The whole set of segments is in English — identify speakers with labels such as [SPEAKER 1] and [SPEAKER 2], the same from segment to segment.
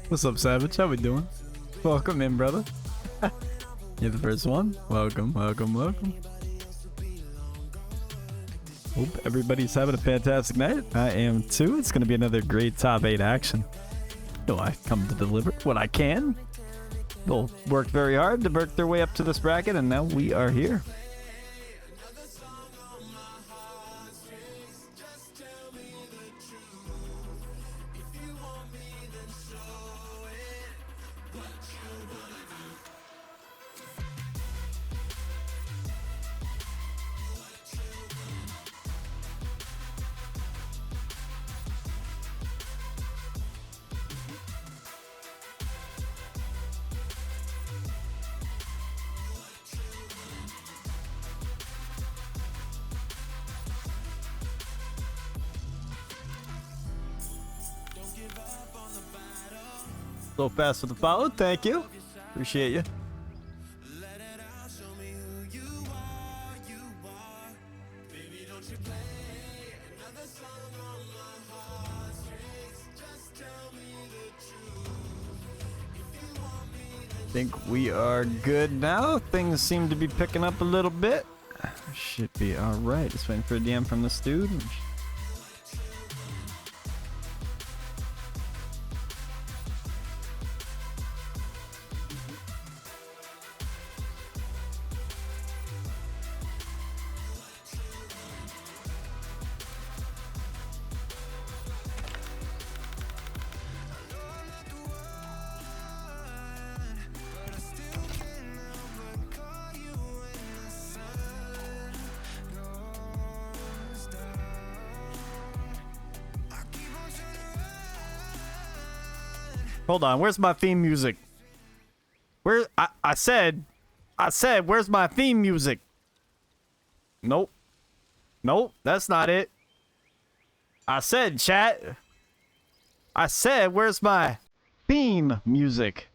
[SPEAKER 1] What's up, Savage? How we doing? Welcome in, brother. You're the first one. Welcome, welcome, welcome. Hope everybody's having a fantastic night. I am too. It's going to be another great top 8 action. So I come to deliver what I can. They'll work very hard to work their way up to this bracket, and now we are here. So fast with the follow, thank you. Appreciate you. Think we are good now. Things seem to be picking up a little bit. Should be alright. Just waiting for a DM from this dude. Hold on, where's my theme music? Where I said, where's my theme music? Nope. Nope, that's not it. I said, chat. I said, where's my theme music?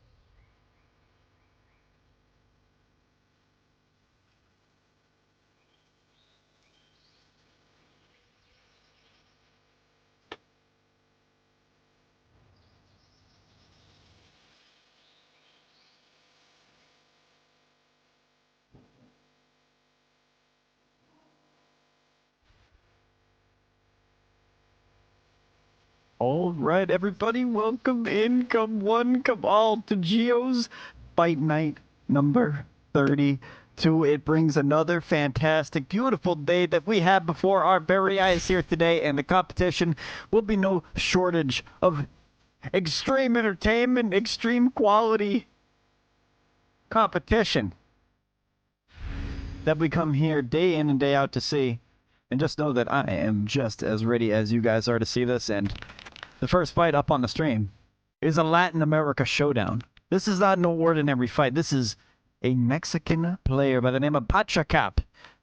[SPEAKER 1] All right, everybody, welcome in, come one, come all to GIO'S Fight Night number 32. It brings another fantastic, beautiful day that we have before our very eyes here today, and the competition will be no shortage of extreme entertainment, extreme quality competition that we come here day in and day out to see. And just know that I am just as ready as you guys are to see this, and the first fight up on the stream is a Latin America showdown. This is not an ordinary fight. This is a Mexican player by the name of PATRACAP.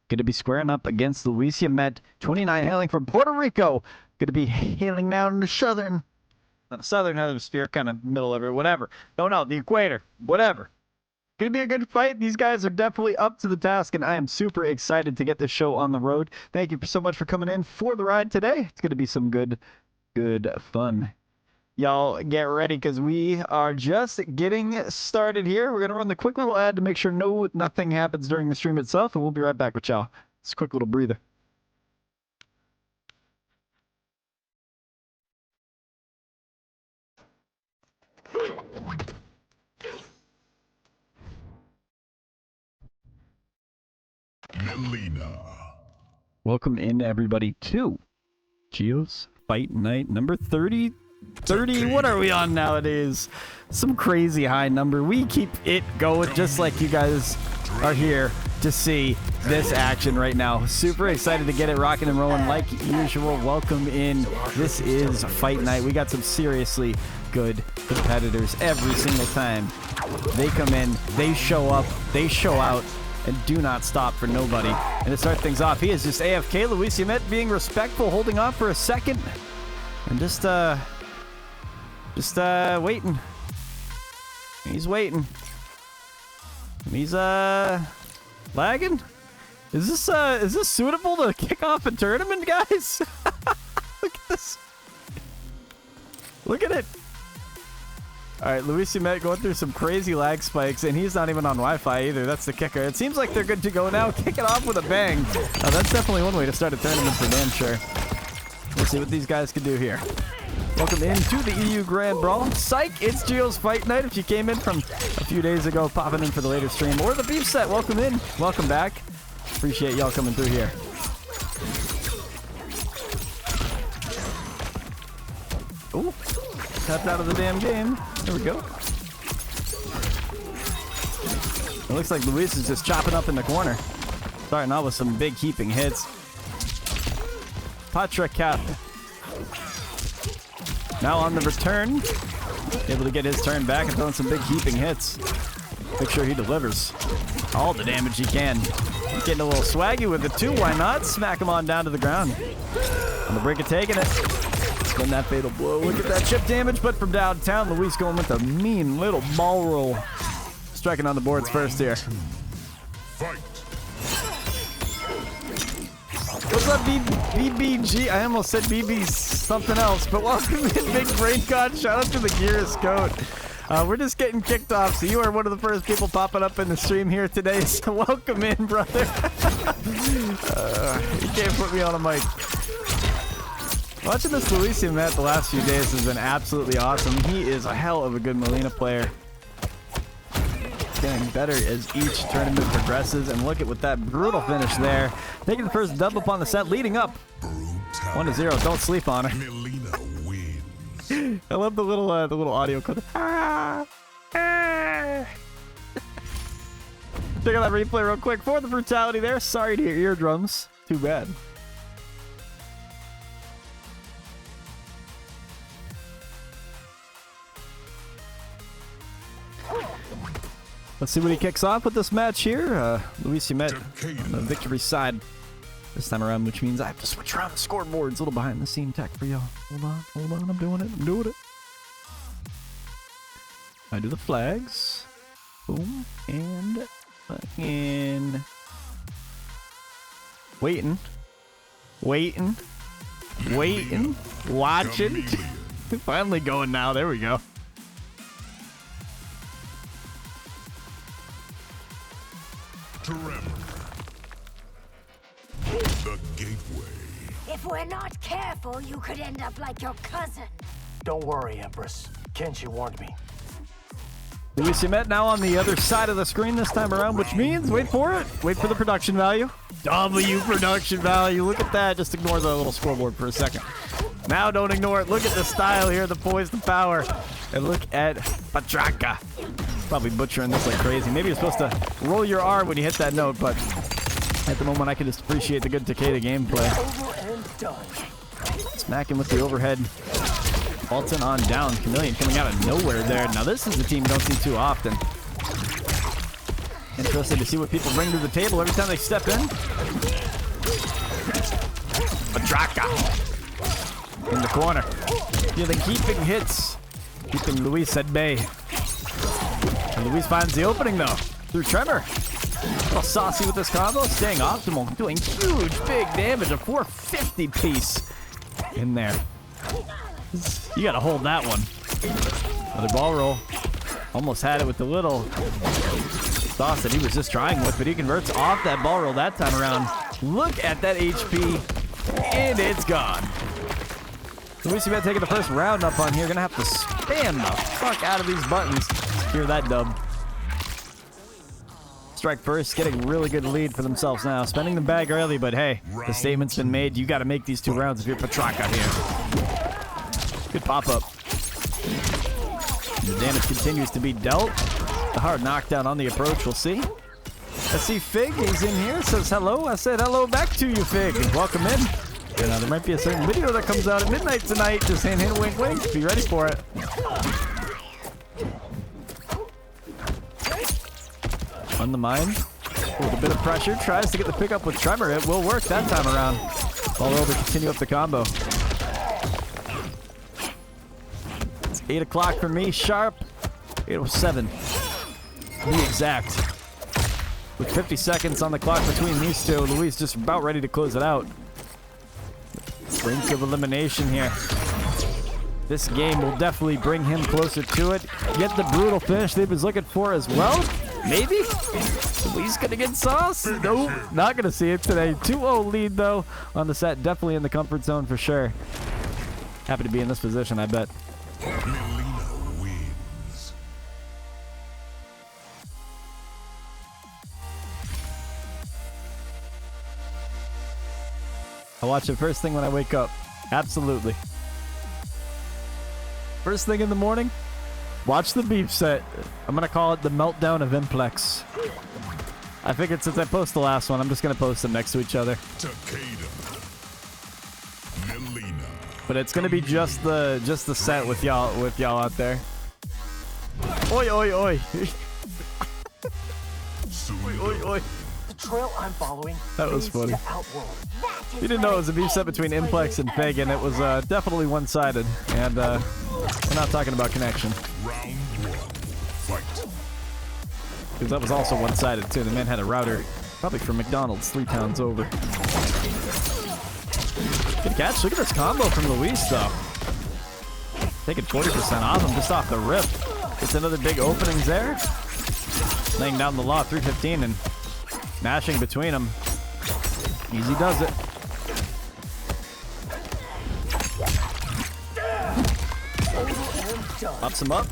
[SPEAKER 1] Going to be squaring up against LUISYAMET, 29, hailing from Puerto Rico. Going to be hailing down in the southern hemisphere, kind of middle of it, whatever. Don't know, the equator, whatever. Going to be a good fight. These guys are definitely up to the task, and I am super excited to get this show on the road. Thank you so much for coming in for the ride today. It's going to be some good fun. Y'all get ready, because we are just getting started here. We're going to run the quick little ad to make sure nothing happens during the stream itself, and we'll be right back with y'all. It's a quick little breather. Welcome in, everybody, to GIO'S Fight Night number 30. What are we on nowadays? Some crazy high number. We keep it going just like you guys are here to see this action right now. Super excited to get it rocking and rolling like usual. Welcome in. This is Fight Night. We got some seriously good competitors every single time. They come in, they show up, they show out, and do not stop for nobody. And to start things off, he is just AFK. LUISYAMET being respectful, holding off for a second, and just waiting. He's waiting. He's lagging. Is this suitable to kick off a tournament, guys? Look at this. Look at it. Alright, LUISYAMET going through some crazy lag spikes, and he's not even on Wi-Fi either. That's the kicker. It seems like they're good to go now. Kick it off with a bang. That's definitely one way to start a tournament for damn sure. We'll see what these guys can do here. Welcome into the EU Grand Brawl. Psych, it's GIO'S Fight Night. If you came in from a few days ago, popping in for the later stream, or the beef set, welcome in. Welcome back. Appreciate y'all coming through here. Ooh, tapped out of the damn game. There we go. It looks like Luis is just chopping up in the corner. Starting out with some big heaping hits. PATRACAP. Now on the return. Able to get his turn back and throwing some big heaping hits. Make sure he delivers all the damage he can. Getting a little swaggy with the 2, why not? Smack him on down to the ground. On the brink of taking it. Spin that fatal blow. Look at that chip damage, but from downtown, Luis going with a mean little ball roll. Striking on the boards first here. What's up, BBG? I almost said BB's something else, but welcome in, Big Brain God. Shout out to the GIO'S code. We're just getting kicked off, so you are one of the first people popping up in the stream here today, so welcome in, brother. You can't put me on a mic. Watching this LUISYAMET the last few days has been absolutely awesome. He is a hell of a good Molina player. Getting better as each tournament progresses, and look at with that brutal finish there. Taking the first dub up on the set, leading up 1-0. Don't sleep on her. I love the little audio clip. Check out that replay real quick for the brutality there. Sorry to your eardrums. Too bad. Let's see what he kicks off with this match here. LUISYAMET on the victory side this time around, which means I have to switch around the scoreboards. A little behind the scene tech for y'all. Hold on, I'm doing it. I do the flags. Boom, and fucking waiting, watching. Finally going now. There we go.
[SPEAKER 2] The gateway.
[SPEAKER 3] If we're not careful, you could end up like your cousin.
[SPEAKER 4] Don't worry, Empress. Kenshi warned me.
[SPEAKER 1] LUISYAMET now on the other side of the screen this time around, which means, wait for it, wait for the production value. W production value, look at that. Just ignore the little scoreboard for a second. Now don't ignore it. Look at the style here, the poise, the power. And look at PATRACAP. Probably butchering this like crazy. Maybe you're supposed to roll your R when you hit that note, but at the moment I can just appreciate the good Takeda gameplay. Smacking with the overhead. Alton on down. Chameleon coming out of nowhere there. Now this is the team you don't see too often. Interesting to see what people bring to the table every time they step in. PATRACAP in the corner. Dealing keeping hits. Keeping Luis at bay. And Luis finds the opening though. Through Tremor. Oh, saucy with this combo. Staying optimal. Doing huge big damage. A 450 piece in there. You gotta hold that one. Another ball roll. Almost had it with the little sauce that he was just trying with, but he converts off that ball roll that time around. Look at that HP. And it's gone. LUISYAMET taking the first round up on here. Gonna have to spam the fuck out of these buttons. Hear that dub. Strike first, getting really good lead for themselves now. Spending the bag early, but hey, the statement's been made. You gotta make these 2 rounds if you're PATRACAP here. Good pop-up. The damage continues to be dealt. The hard knockdown on the approach, we'll see. Let's see, Fig is in here, says hello. I said hello back to you, Fig. Welcome in. There might be a certain video that comes out at midnight tonight. Just hint, hint, wink, wink. Be ready for it. On the mine. A little bit of pressure. Tries to get the pickup with Tremor. It will work that time around. Ball roll to continue up the combo. It's 8 o'clock for me. Sharp. 8:07. To be exact. With 50 seconds on the clock between these two, Luis just about ready to close it out. Brink of elimination here. This game will definitely bring him closer to it. Get the brutal finish that he was looking for as well. Maybe? He's gonna get sauce? Nope, not gonna see it today. 2-0 lead though on the set. Definitely in the comfort zone for sure. Happy to be in this position, I bet.
[SPEAKER 2] Melina wins.
[SPEAKER 1] I watch it first thing when I wake up. Absolutely. First thing in the morning, watch the beef set. I'm gonna call it the meltdown of Implex. I figured since I post the last one, I'm just gonna post them next to each other.
[SPEAKER 2] Takeda. Melina.
[SPEAKER 1] But it's gonna be just the set with y'all out there. Oi oi oi. Oi oi oi.
[SPEAKER 4] The trail I'm following
[SPEAKER 1] That was
[SPEAKER 4] leads
[SPEAKER 1] funny.
[SPEAKER 4] to Outworld.
[SPEAKER 1] You didn't know it was a beef set between Implex and Fig, and it was definitely one-sided. And we're not talking about connection.
[SPEAKER 2] Round 1. Fight.
[SPEAKER 1] Because that was also one-sided too. The man had a router, probably from McDonald's 3 towns over. Good catch. Look at this combo from Luis though. Taking 40% off him just off the rip. It's another big openings there. Laying down the law, 315 and mashing between them. Easy does it. Ups him up.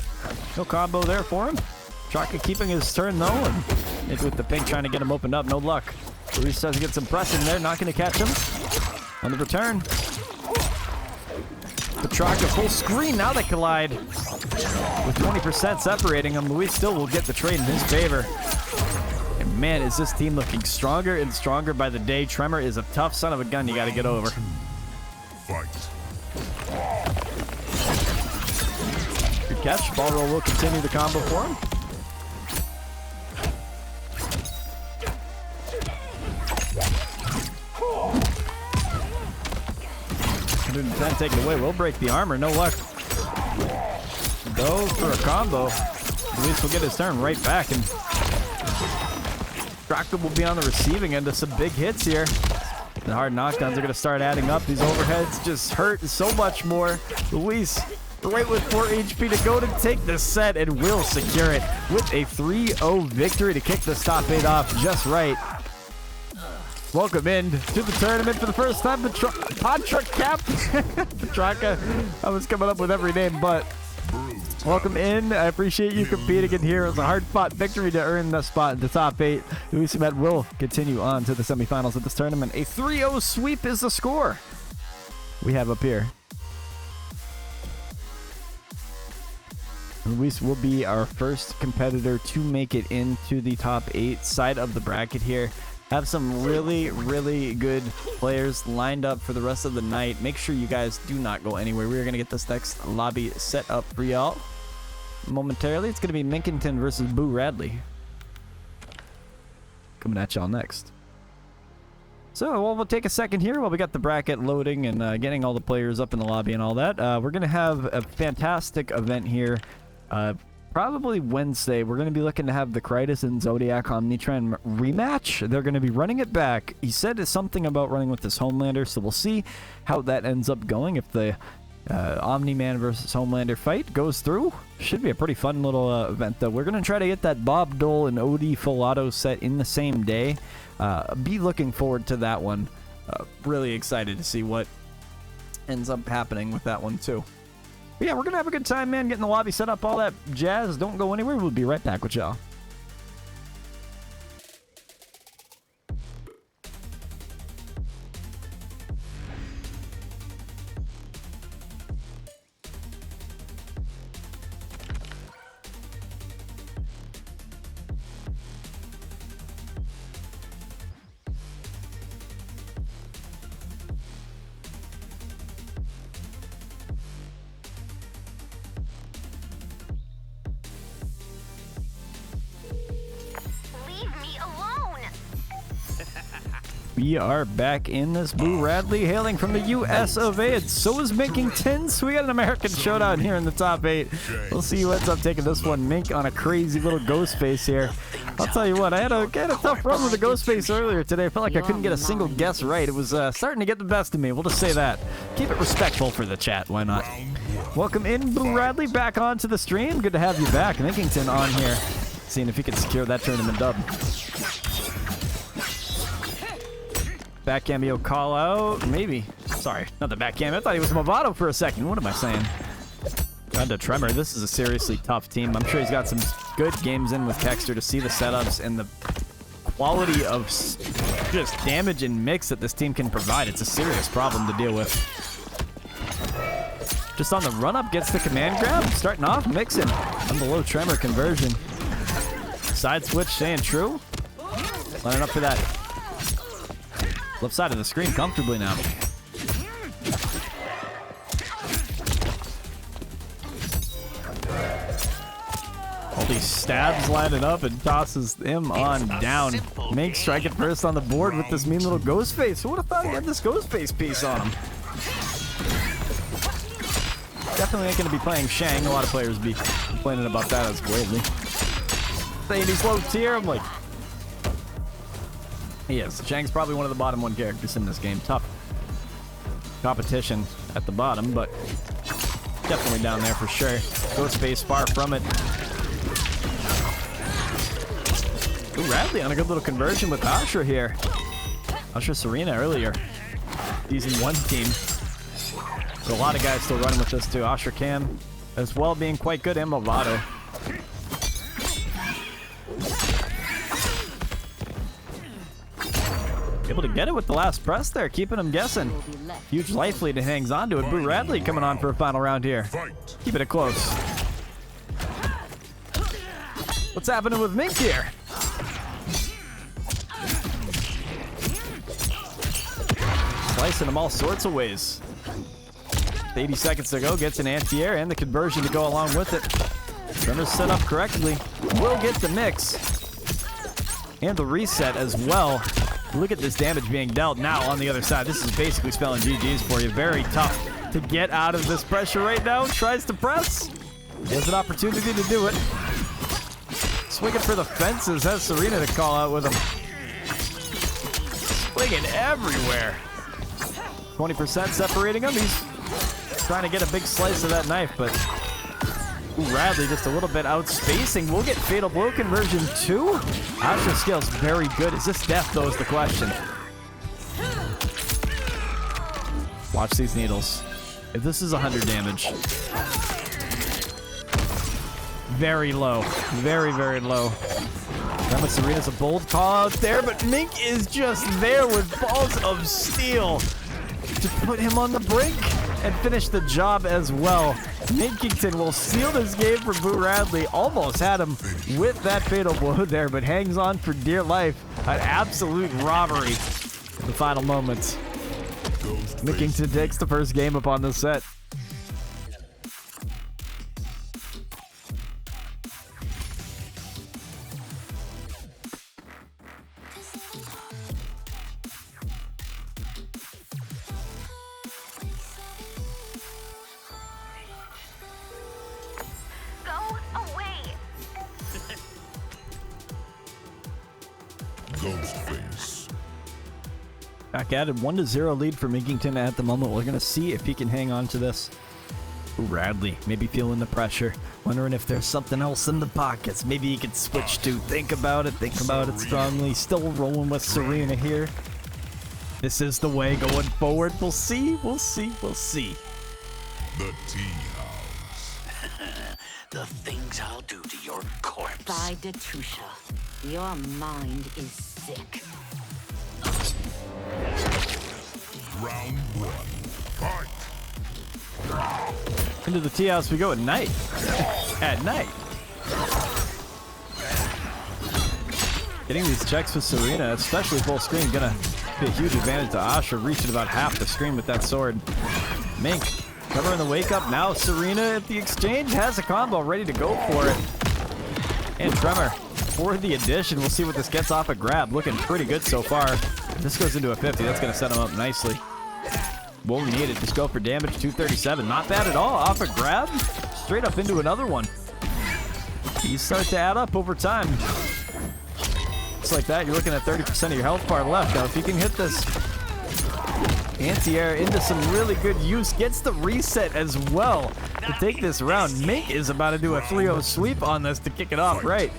[SPEAKER 1] No combo there for him. Chaka keeping his turn though, and maybe with the pink trying to get him opened up. No luck. Luis does get some pressing there, not going to catch him. On the return. Patraca full screen. Now they collide. With 20% separating them, Luis still will get the trade in his favor. And man, is this team looking stronger and stronger by the day. Tremor is a tough son of a gun you got to get over.
[SPEAKER 2] Fight.
[SPEAKER 1] Good catch. Ball roll will continue the combo for him. 110 taken away. Will break the armor. No luck. Goes for a combo. Luis will get his turn right back, and Draka will be on the receiving end of some big hits here. The hard knockdowns are going to start adding up. These overheads just hurt so much more. Luis, right with 4 HP to go to take the set, and will secure it with a 3-0 victory to kick this top 8 off just right. Welcome in to the tournament for the first time, PATRACAP. Patraka, I was coming up with every name, but welcome in. I appreciate you competing in here. It was a hard-fought victory to earn the spot in the top 8. LUISYAMET will continue on to the semifinals of this tournament. A 3-0 sweep is the score we have up here. Luis will be our first competitor to make it into the top 8 side of the bracket here. Have some really, really good players lined up for the rest of the night. Make sure you guys do not go anywhere. We are going to get this next lobby set up for y'all momentarily. It's going to be MINKINGTON versus BooRadley. Coming at y'all next. So we'll take a second here while we got the bracket loading and getting all the players up in the lobby and all that. We're going to have a fantastic event here. Probably Wednesday. We're going to be looking to have the Critus and Zodiac Omnitron rematch. They're going to be running it back. He said something about running with this Homelander, so we'll see how that ends up going. If the Omni-Man versus Homelander fight goes through, should be a pretty fun little event, though. We're going to try to get that Bob Dole and OD full auto set in the same day. Be looking forward to that one. Really excited to see what ends up happening with that one, too. But yeah, we're going to have a good time, man, getting the lobby set up, all that jazz. Don't go anywhere. We'll be right back with y'all. We are back in this. BooRadley hailing from the US of A. And so is MINKINGTON. So we got an American showdown here in the top 8. We'll see who ends up taking this one. Mink on a crazy little ghost face here. I'll tell you what, I had a tough run with the ghost face earlier today. I felt like I couldn't get a single guess right. It was starting to get the best of me. We'll just say that. Keep it respectful for the chat. Why not? Welcome in, BooRadley, back onto the stream. Good to have you back. MINKINGTON on here. Seeing if he can secure that tournament dub. Back cameo call out. Maybe. Sorry, not the back cameo. I thought he was Movado for a second. What am I saying? Down to Tremor. This is a seriously tough team. I'm sure he's got some good games in with Kexter to see the setups and the quality of just damage and mix that this team can provide. It's a serious problem to deal with. Just on the run-up, gets the command grab. Starting off, mixing. On the low Tremor conversion. Side switch, staying true. Lining up for that left side of the screen comfortably now. All these stabs lining up and tosses him on down. Mink striking first on the board with this mean little ghost face. Who would have thought he had this ghost face piece on him? Definitely ain't going to be playing Shang. A lot of players be complaining about that as greatly. Saying he's low tier. I'm like, he is. Shang's probably one of the bottom 1 characters in this game. Tough competition at the bottom, but definitely down there for sure. Ghost face far from it. BooRadley on a good little conversion with Ashra here. Ashra Serena earlier. Season 1 team. So a lot of guys still running with this too. Ashra Cam as well being quite good, and Movado. Able to get it with the last press there, keeping him guessing. Huge life lead and hangs on to it. BooRadley coming on for a final round here. Keeping it close. What's happening with Mink here? Slicing him all sorts of ways. 80 seconds to go, gets an anti-air and the conversion to go along with it. Tremor's set up correctly. Will get the mix. And the reset as well. Look at this damage being dealt now on the other side. This is basically spelling GG's for you. Very tough to get out of this pressure right now. Tries to press. He has an opportunity to do it. Swinging for the fences. Has Serena to call out with him. Swinging everywhere. 20% separating him. He's trying to get a big slice of that knife, but BooRadley just a little bit outspacing. We'll get Fatal Blow conversion too. Ashra's skill's very good. Is this death though is the question. Watch these needles. If this is 100 damage. Very low. Very, very low. Remember, Serena's a bold call out there, but Mink is just there with balls of steel to put him on the brink and finish the job as well. MINKINGTON will seal this game for BooRadley. Almost had him with that fatal blow there, but hangs on for dear life. An absolute robbery in the final moments. MINKINGTON takes the first game up on this set. Back at it, 1-0 lead for MINKINGTON at the moment. We're gonna see if he can hang on to this. BooRadley maybe feeling the pressure, wondering if there's something else in the pockets. Maybe he could switch to think about it strongly. Still rolling with Serena here. This is the way going forward. We'll see, we'll see, we'll see.
[SPEAKER 2] The tea house.
[SPEAKER 5] The things I'll do to your corpse.
[SPEAKER 6] By Datusha, your mind is sick.
[SPEAKER 2] Round 1. Fight.
[SPEAKER 1] Into the tea house we go at night. At night. Getting these checks with Serena, especially full screen, gonna be a huge advantage to Ashra, reaching about half the screen with that sword. Mink covering the wake up now. Serena at the exchange has a combo ready to go for it. And Tremor for the addition. We'll see what this gets off a grab. Looking pretty good so far. If this goes into a 50, that's gonna set him up nicely. Won't need it. Just go for damage. 237. Not bad at all. Off a grab. Straight up into another one. These start to add up over time. Just like that, you're looking at 30% of your health bar left. Now, if you can hit this Anti-air into some really good use. Gets the reset as well to take this round. Mink is about to do a 3-0 sweep on this to kick it off right.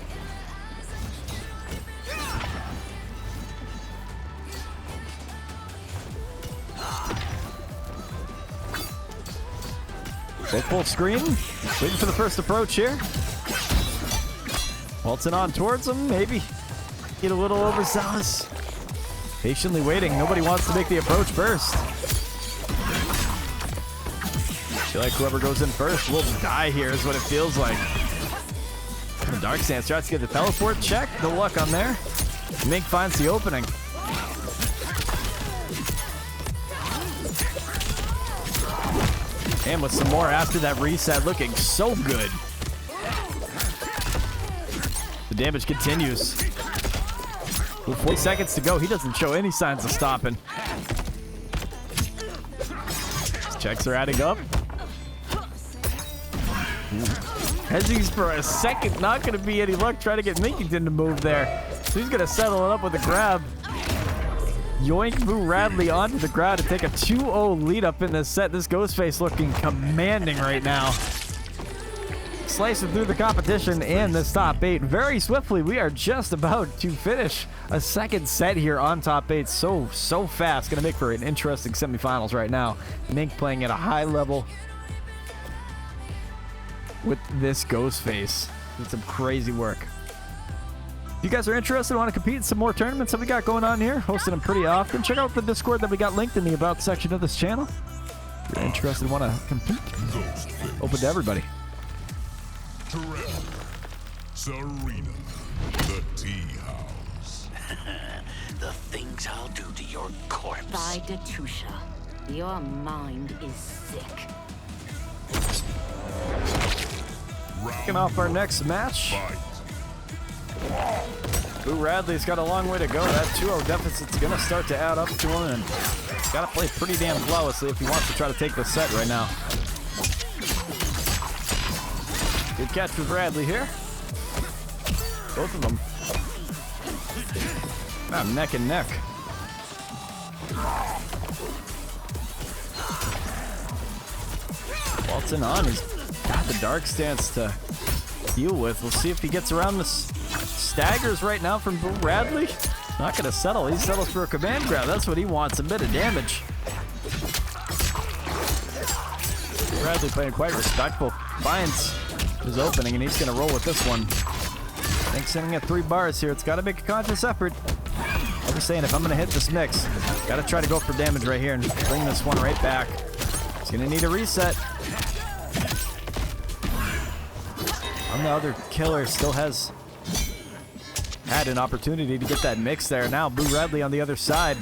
[SPEAKER 1] Go full screen. Waiting for the first approach here. Waltzing on towards him. Maybe get a little overzealous. Patiently waiting. Nobody wants to make the approach first. I feel like whoever goes in first will die here is what it feels like. The Dark Stance tries to get the teleport check. No luck on there. Mink finds the opening. And with some more after that reset, looking so good. The damage continues. With 40 seconds to go, he doesn't show any signs of stopping. His checks are adding up. Hezzy's for a second, not going to be any luck trying to get Minkington to move there. So he's going to settle it up with a grab. Yoink BooRadley onto the ground to take a 2-0 lead up in this set. This Ghostface looking commanding right now. Slicing through the competition and this top 8 very swiftly. We are just about to finish a second set here on top 8 so fast. Gonna make for an interesting semifinals right now. Mink playing at a high level with this Ghostface. It's some crazy work. If you guys are interested, want to compete in some more tournaments that we got going on here, hosting them pretty often, check out the Discord that we got linked in the About section of this channel. If you're interested and want to compete, open to everybody.
[SPEAKER 2] Serena, the tea house.
[SPEAKER 5] The things I'll do to your corpse.
[SPEAKER 6] By Datusha, your mind is sick.
[SPEAKER 1] Kicking off our next match.
[SPEAKER 2] Fight.
[SPEAKER 1] BooRadley's got a long way to go. That 2-0 deficit's going to start to add up to him, and he's got to play pretty damn flawlessly if he wants to try to take this set right now. Good catch for Bradley here. Both of them. Neck and neck. Waltzing on. He's got the Dark Stance to deal with. We'll see if he gets around this. Staggers right now from BooRadley. Not going to settle. He settles for a command grab. That's what he wants. A bit of damage. BooRadley playing quite respectful. Finds his opening, and he's going to roll with this one. I think sitting at 3 bars here. It's got to make a conscious effort. I'm just saying, if I'm going to hit this mix, got to try to go for damage right here and bring this one right back. He's going to need a reset. And the other killer still has had an opportunity to get that mix there. Now BooRadley on the other side.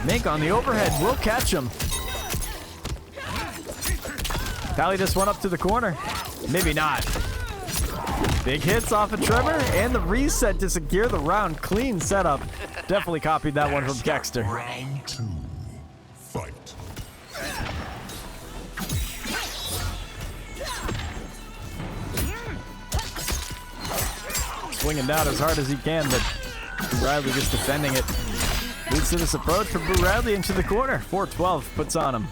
[SPEAKER 1] Mink on the overhead will catch him. Tally this one up to the corner. Maybe not. Big hits off of Tremor and the reset to secure the round. Clean setup. Definitely copied that one from Kexter.
[SPEAKER 2] Round 2. Fight.
[SPEAKER 1] Swinging down as hard as he can, but BooRadley just defending it. Leads to this approach from BooRadley into the corner. 4-12 puts on him.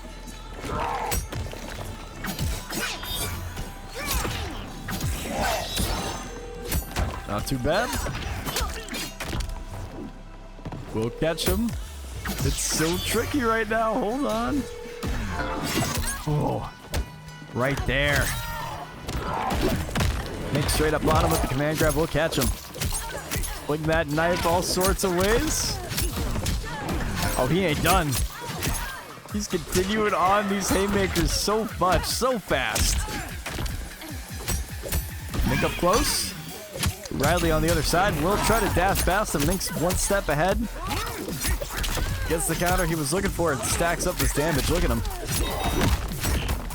[SPEAKER 1] Not too bad. We'll catch him. It's so tricky right now. Hold on. Oh, right there. Mink straight up on him with the command grab. We'll catch him. Fling that knife all sorts of ways. Oh, he ain't done. He's continuing on these haymakers so much, so fast. Mink up close. Riley on the other side will try to dash past him. Mink's one step ahead. Gets the counter he was looking for and stacks up this damage. Look at him.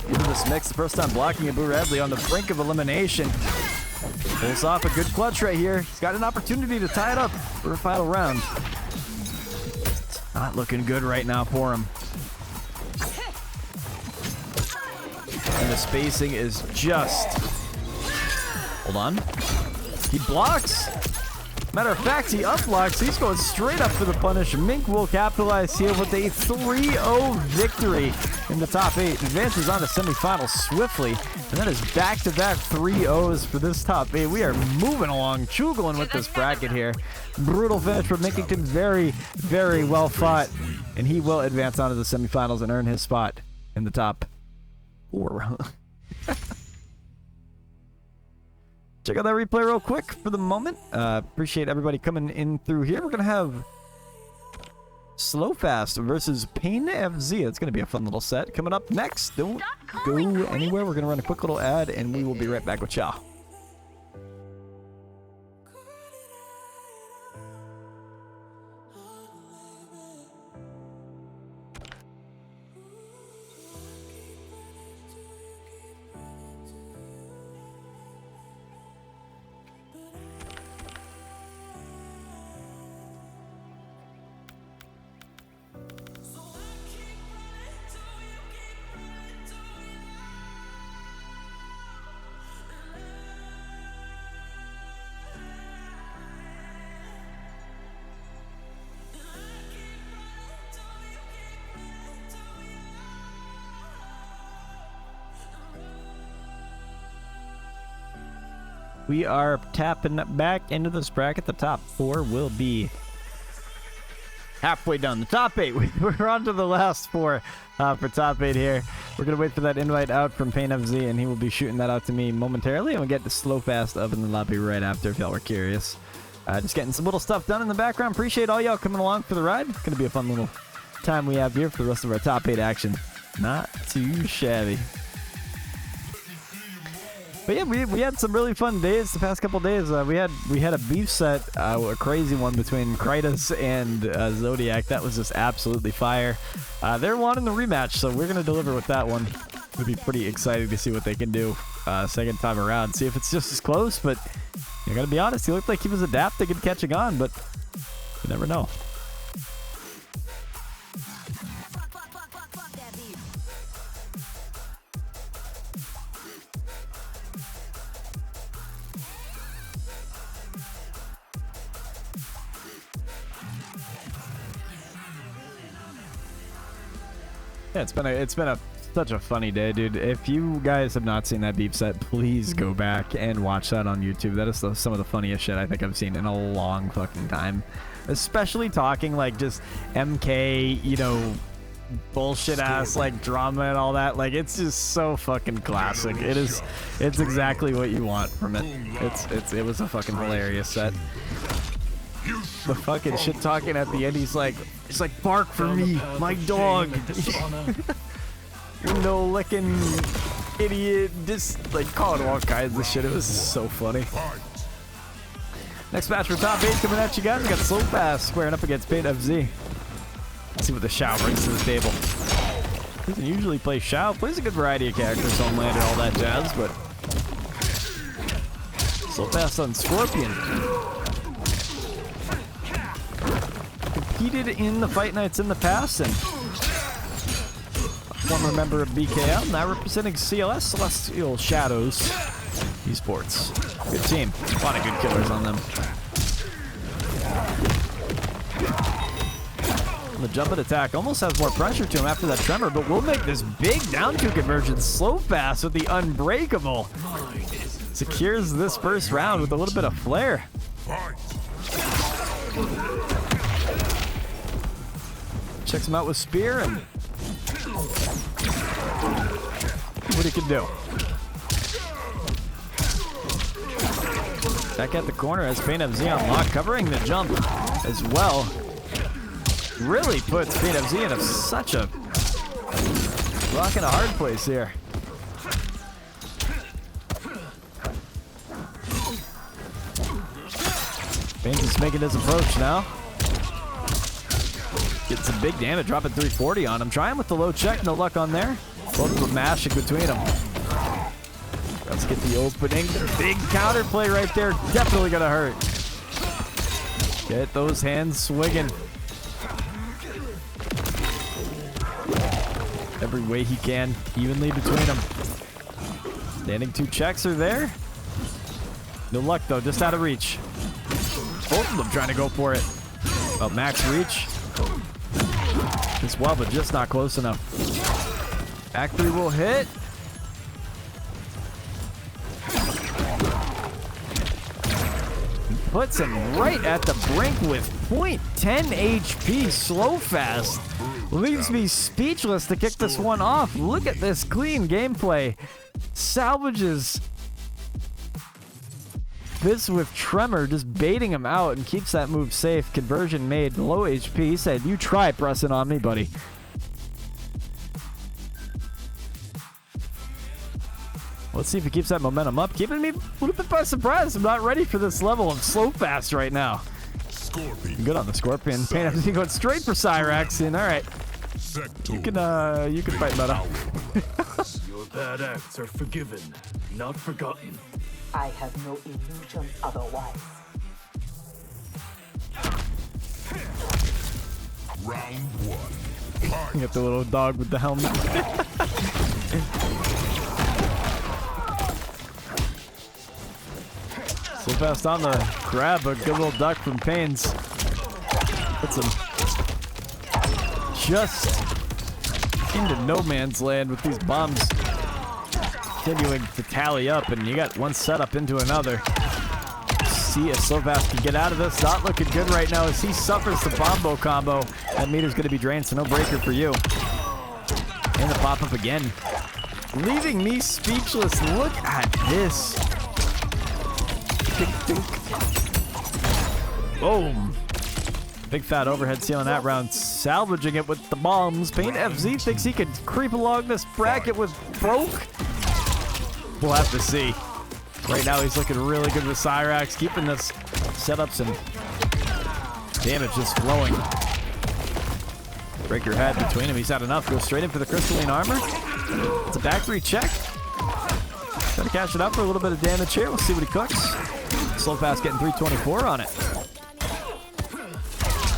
[SPEAKER 1] Into this mix, the first time blocking it. BooRadley on the brink of elimination. Pulls off a good clutch right here. He's got an opportunity to tie it up for a final round. It's not looking good right now for him. And the spacing is just... Hold on. He blocks. Matter of fact, he uplocks. He's going straight up for the punish. Mink will capitalize here with a 3-0 victory in the top 8. Advances on to semifinals swiftly. And that is back-to-back 3-0s for this top 8. We are moving along, chugling with this bracket here. Brutal finish for Minkington. Very, very well fought. And he will advance on to the semifinals and earn his spot in the top 4. Check out that replay real quick for the moment. Appreciate everybody coming in through here. We're going to have SLOWFAST versus PainFz. It's going to be a fun little set. Coming up next, don't go anywhere. We're going to run a quick little ad, and we will be right back with y'all. We are tapping back into this bracket. The top 4 will be halfway done. The top 8, we're on to the last 4 for top 8 here. We're going to wait for that invite out from PainFz, and he will be shooting that out to me momentarily. And we'll get the SLOWFAST up in the lobby right after, if y'all were curious. Just getting some little stuff done in the background. Appreciate all y'all coming along for the ride. Going to be a fun little time we have here for the rest of our top 8 action. Not too shabby. But yeah, we had some really fun days the past couple days. We had a beef set, a crazy one between Krytos and Zodiac. That was just absolutely fire. They're wanting the rematch, so we're gonna deliver with that one. It'll be pretty exciting to see what they can do second time around. See if it's just as close. But I gotta be honest, he looked like he was adapting and catching on, but you never know. Yeah, it's been such a funny day, dude. If you guys have not seen that beef set, please go back and watch that on YouTube. That is some of the funniest shit I think I've seen in a long fucking time. Especially talking like just MK, you know, bullshit ass like drama and all that. Like, it's just so fucking classic. It's exactly what you want from it. It was a fucking hilarious set. The fucking shit talking at the end, he's like bark for me, my dog. No licking idiot, just like calling all kinds of shit. It was so funny. Next match for top 8 coming at you guys. We got SLOWFAST squaring up against PainFz. Let's see what the Shao brings to the table. He doesn't usually play Shao. Plays a good variety of characters, Homeland and all that jazz, but SLOWFAST on Scorpion. Competed in the Fight Nights in the past, and former member of BKL, now representing CLS, Celestial Shadows Esports. Good team. A lot of good killers on them. The jumping attack almost has more pressure to him after that tremor, but we'll make this big down 2 conversion. SLOWFAST with the Unbreakable. Secures this first round with a little bit of flair. Checks him out with Spear and what he can do. Back at the corner as PainFz on lock, covering the jump as well. Really puts PainFz in such a rock in a hard place here. PainFz is making his approach now. Getting some big damage, dropping 340 on him. Trying with the low check, no luck on there. Both of them mashing between them. Let's get the opening. Big counter play right there. Definitely gonna hurt. Get those hands swinging. Every way he can, evenly between them. Standing 2 checks are there. No luck though, just out of reach. Both of them trying to go for it. Oh, max reach. As well, but just not close enough. Back 3 will hit. Puts him right at the brink with 0.10 HP. SLOWFAST leaves me speechless to kick this one off. Look at this clean gameplay. Salvages this with Tremor, just baiting him out and keeps that move safe. Conversion made. Low HP. He said, you try pressing on me, buddy. Let's see if he keeps that momentum up. Keeping me a little bit by surprise. I'm not ready for this level of SLOWFAST right now.
[SPEAKER 2] Scorpion.
[SPEAKER 1] Good on the Scorpion. PainFz going straight for Cyrax. And all right, you can fight meta.
[SPEAKER 4] Your bad acts are forgiven, not forgotten.
[SPEAKER 7] I have no illusions otherwise.
[SPEAKER 2] Round 1.
[SPEAKER 1] You got the little dog with the helmet. SLOWFAST on the grab, a good little duck from PainFz. Puts him just into no man's land with these bombs continuing to tally up, and you got one setup into another. See if SLOWFAST can get out of this. Not looking good right now as he suffers the bombo combo. That meter's going to be drained, so no breaker for you. And the pop-up again. Leaving me speechless. Look at this. Boom. Big fat overhead ceiling that round. Salvaging it with the bombs. PainFz thinks he could creep along this bracket with Broke. We'll have to see. Right now he's looking really good with Cyrax, keeping this setups and damage just flowing. Break your head between him. He's had enough. Go straight in for the crystalline armor. It's a back 3 check. Trying to cash it up for a little bit of damage here. We'll see what he cooks. SLOWFAST getting 324 on it.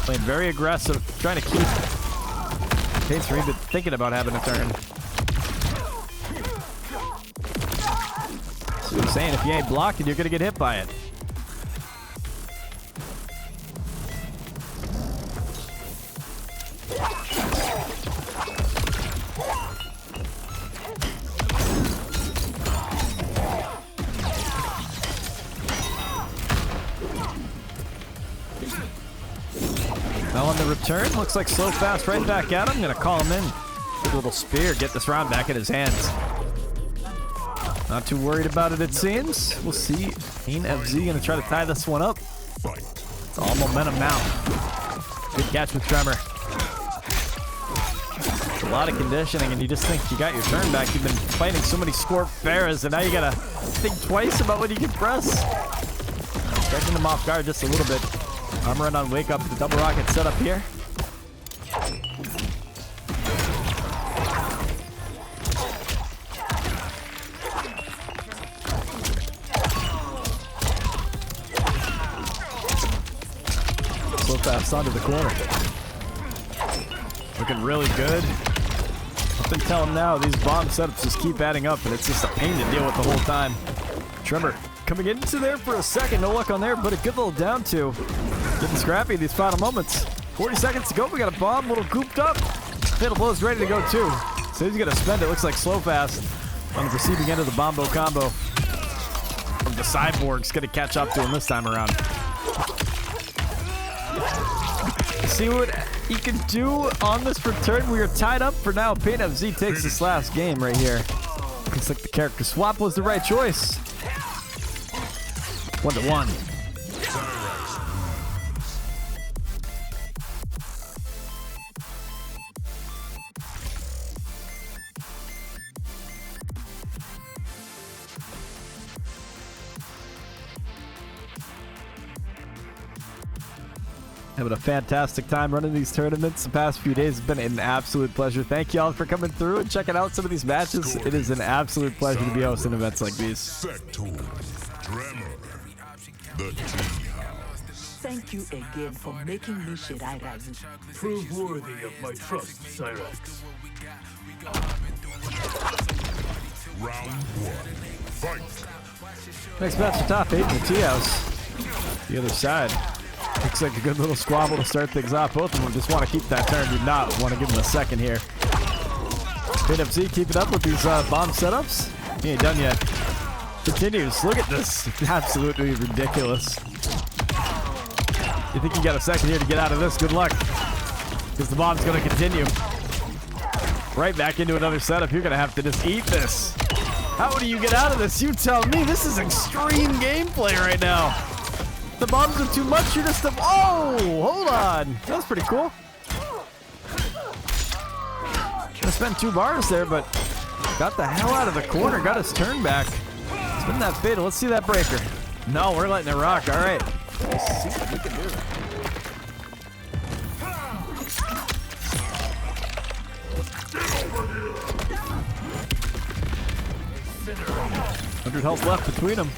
[SPEAKER 1] Playing very aggressive, trying to keep PainFz thinking about having a turn. So he's saying if you ain't blocking, you're gonna get hit by it. Now on the return, looks like SLOWFAST right back at him. Gonna call him in. Good little spear, get this round back in his hands. Not too worried about it, it seems. We'll see. PainFz gonna try to tie this one up. It's all momentum now. Good catch with Tremor. It's a lot of conditioning, and you just think you got your turn back. You've been fighting so many Scorp Pharaohs, and now you gotta think twice about what you can press. Catching them off guard just a little bit. Armor run on Wake Up, the double rocket setup here. SLOWFAST onto the corner. Looking really good. Up until now, these bomb setups just keep adding up, and it's just a pain to deal with the whole time. Tremor coming into there for a second. No luck on there, but a good little down 2. Getting scrappy these final moments. 40 seconds to go. We got a bomb, a little gooped up. Fatal Blow's ready to go too. So he's gonna spend it. Looks like SLOWFAST on the receiving end of the bombo combo. From the Cyborg's gonna catch up to him this time around. See what he can do on this return. We are tied up for now. PainFz takes this last game right here. Looks like the character swap was the right choice. 1-1. Having a fantastic time running these tournaments. The past few days have been an absolute pleasure. Thank you all for coming through and checking out some of these matches. It is an absolute pleasure to be hosting events like these.
[SPEAKER 2] Sector. Tremor. The T-House.
[SPEAKER 7] Thank you again for making me Cyrax.
[SPEAKER 4] Prove worthy of my trust, Cyrax.
[SPEAKER 2] Round 1. Fight.
[SPEAKER 1] Next match, the top 8 in the T-House. The other side. Looks like a good little squabble to start things off. Both of them just want to keep that turn. Do not want to give them a second here. PainFz keep it up with these bomb setups. He ain't done yet. Continues. Look at this. Absolutely ridiculous. You think you got a second here to get out of this? Good luck. Because the bomb's going to continue. Right back into another setup. You're going to have to just eat this. How do you get out of this? You tell me. This is extreme gameplay right now. The bombs are too much. You're just... Oh! Hold on. That's pretty cool. Gonna spend 2 bars there, but got the hell out of the corner. Got his turn back. Spin that fatal. Let's see that breaker. No, we're letting it rock. All right. Let's see if we can do that. 100 health left between them.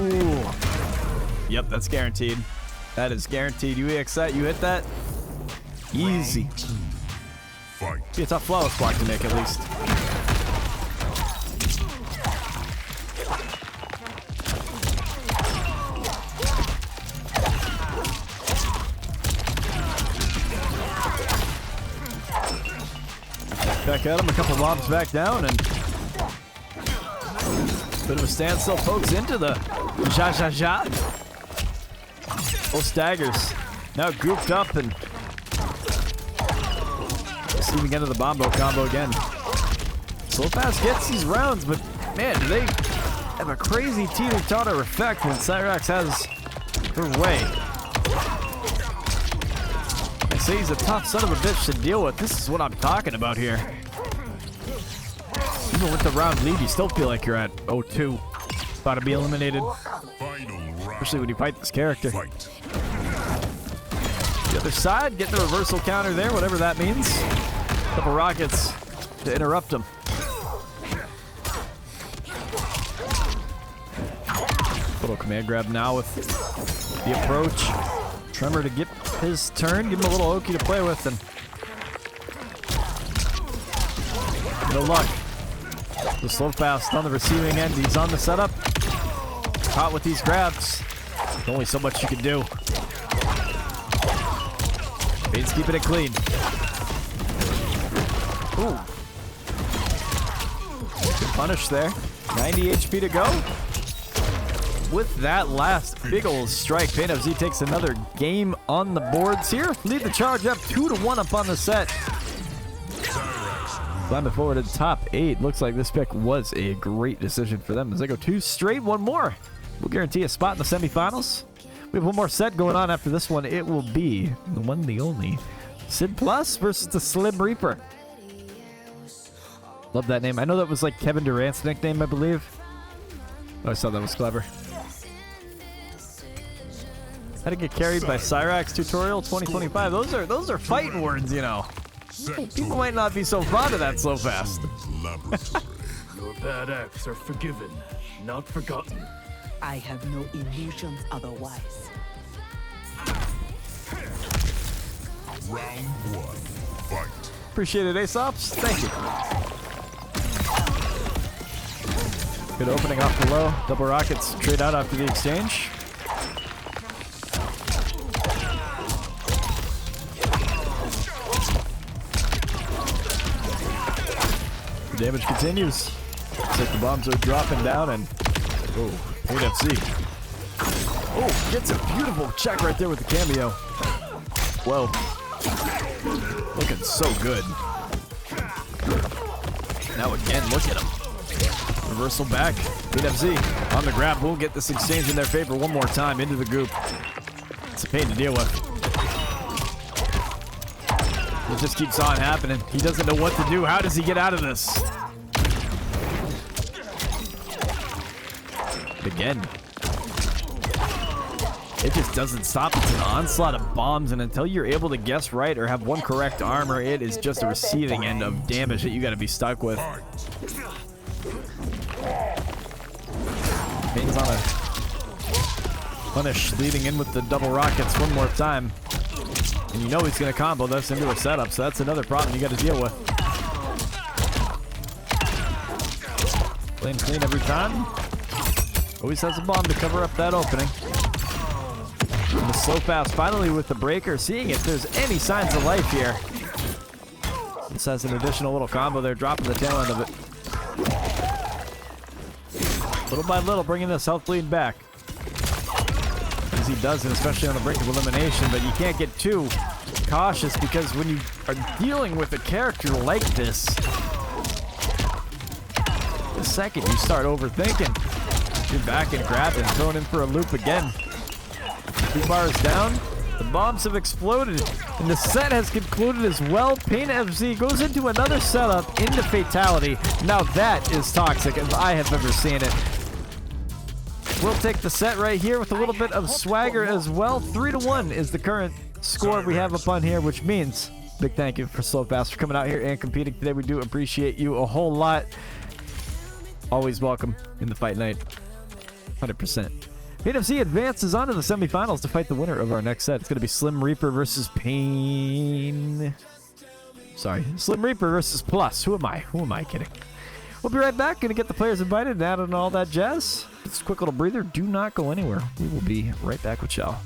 [SPEAKER 1] Ooh. Yep, that's guaranteed. That is guaranteed. You EX that, you hit that. Easy.
[SPEAKER 2] Fight.
[SPEAKER 1] Be a tough flawless block to make at least. Back at him, a couple bombs back down, and bit of a standstill. Pokes into the ja. Full staggers. Now grouped up and receiving into the bombo combo again. SLOWFAST gets these rounds, but man, do they have a crazy teeter-totter effect when SRYUPAINFZ has her way. I say he's a tough son of a bitch to deal with. This is what I'm talking about here. Even with the round lead, you still feel like you're at 0-2. About to be eliminated. Especially when you fight this character.
[SPEAKER 2] Fight.
[SPEAKER 1] The other side, get the reversal counter there, whatever that means. Couple rockets to interrupt him. Little command grab now with the approach. Tremor to get his turn, give him a little Oki to play with, and no luck. The SLOWFAST on the receiving end. He's on the setup. Caught with these grabs. There's only so much you can do. Pain's keeping it clean. Ooh. Good punish there. 90 HP to go. With that last big old strike, PainFz takes another game on the boards here. Lead the charge up 2-1 up on the set. Climbing forward to the top 8. Looks like this pick was a great decision for them as they go 2 straight. One more. We'll guarantee a spot in the semifinals. We have one more set going on after this one. It will be the one, the only Sid Plus versus the SLIMREAPER. Love that name. I know that was like Kevin Durant's nickname, I believe. Oh, I thought that was clever. How to get carried by Cyrax tutorial 2025. Those are fighting words, you know. People might not be so fond of that SLOWFAST.
[SPEAKER 4] Your bad acts are forgiven, not forgotten.
[SPEAKER 7] I have no illusions otherwise.
[SPEAKER 2] Round 1. Fight.
[SPEAKER 1] Appreciate it, Aesops. Thank you. Good opening off the low. Double rockets straight out after the exchange. The damage continues. Looks like the bombs are dropping down and... Oh, PainFz. Oh, gets a beautiful check right there with the cameo. Whoa. Looking so good. Now again, look at him. Reversal back. PainFz on the grab. We'll get this exchange in their favor one more time into the goop. It's a pain to deal with. It just keeps on happening. He doesn't know what to do. How does he get out of this? Again. It just doesn't stop. It's an onslaught of bombs, and until you're able to guess right or have one correct armor, it is just a receiving end of damage that you got to be stuck with. Main's on a punish, leading in with the double rockets one more time. And you know he's going to combo this into a setup, so that's another problem you got to deal with. Playing clean every time. Always has a bomb to cover up that opening. And the SLOWFAST finally with the breaker, seeing if there's any signs of life here. This has an additional little combo there, dropping the tail end of it. Little by little, bringing this health bleed back. As he does it, especially on the brink of elimination, but you can't get too cautious because when you are dealing with a character like this, the second you start overthinking, you're back and grabbing, thrown in for a loop again. 2 bars down, the bombs have exploded, and the set has concluded as well. PainFz goes into another setup into fatality. Now that is toxic if I have ever seen it. We'll take the set right here with a little bit of swagger as well. 3-1 is the current score we have up on here, which means big thank you for SLOWFAST for coming out here and competing today. We do appreciate you a whole lot. Always welcome in the fight night. 100%. PainFz advances on to the semifinals to fight the winner of our next set. It's going to be SLIMREAPER versus SLIMREAPER versus Plus. Who am I? Who am I kidding? We'll be right back. Going to get the players invited and add on all that jazz. It's a quick little breather. Do not go anywhere. We will be right back with y'all.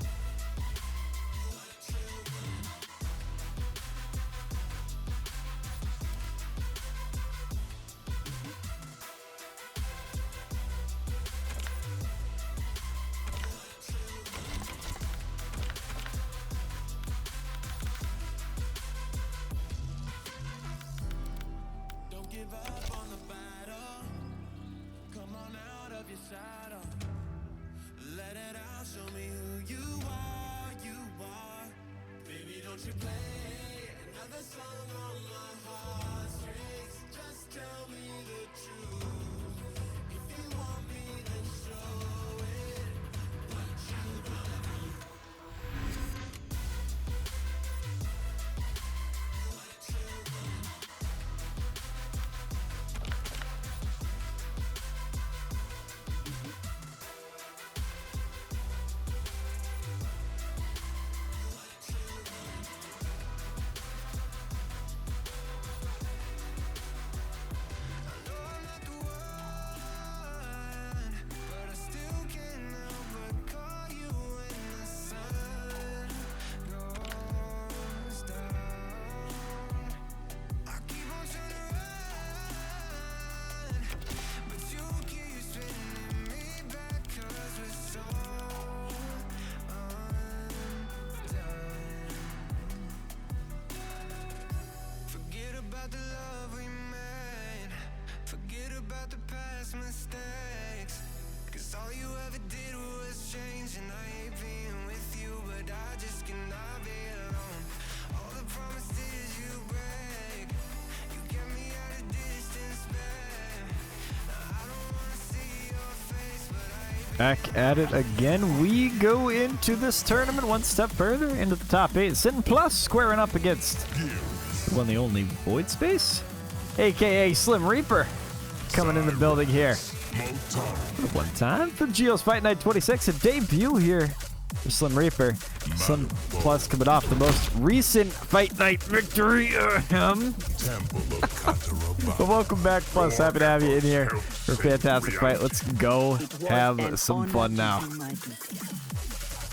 [SPEAKER 1] Back at it again. We go into this tournament one step further into the top 8. Sin Plus squaring up against the one, the only Void Space, aka SLIMREAPER, coming in the building here. One time for GIO'S Fight Night 26, a debut here for SLIMREAPER. Sin Plus coming off the most recent Fight Night victory. Well, welcome back, Plus. Happy to have you in here for a fantastic fight. Let's go have some fun now.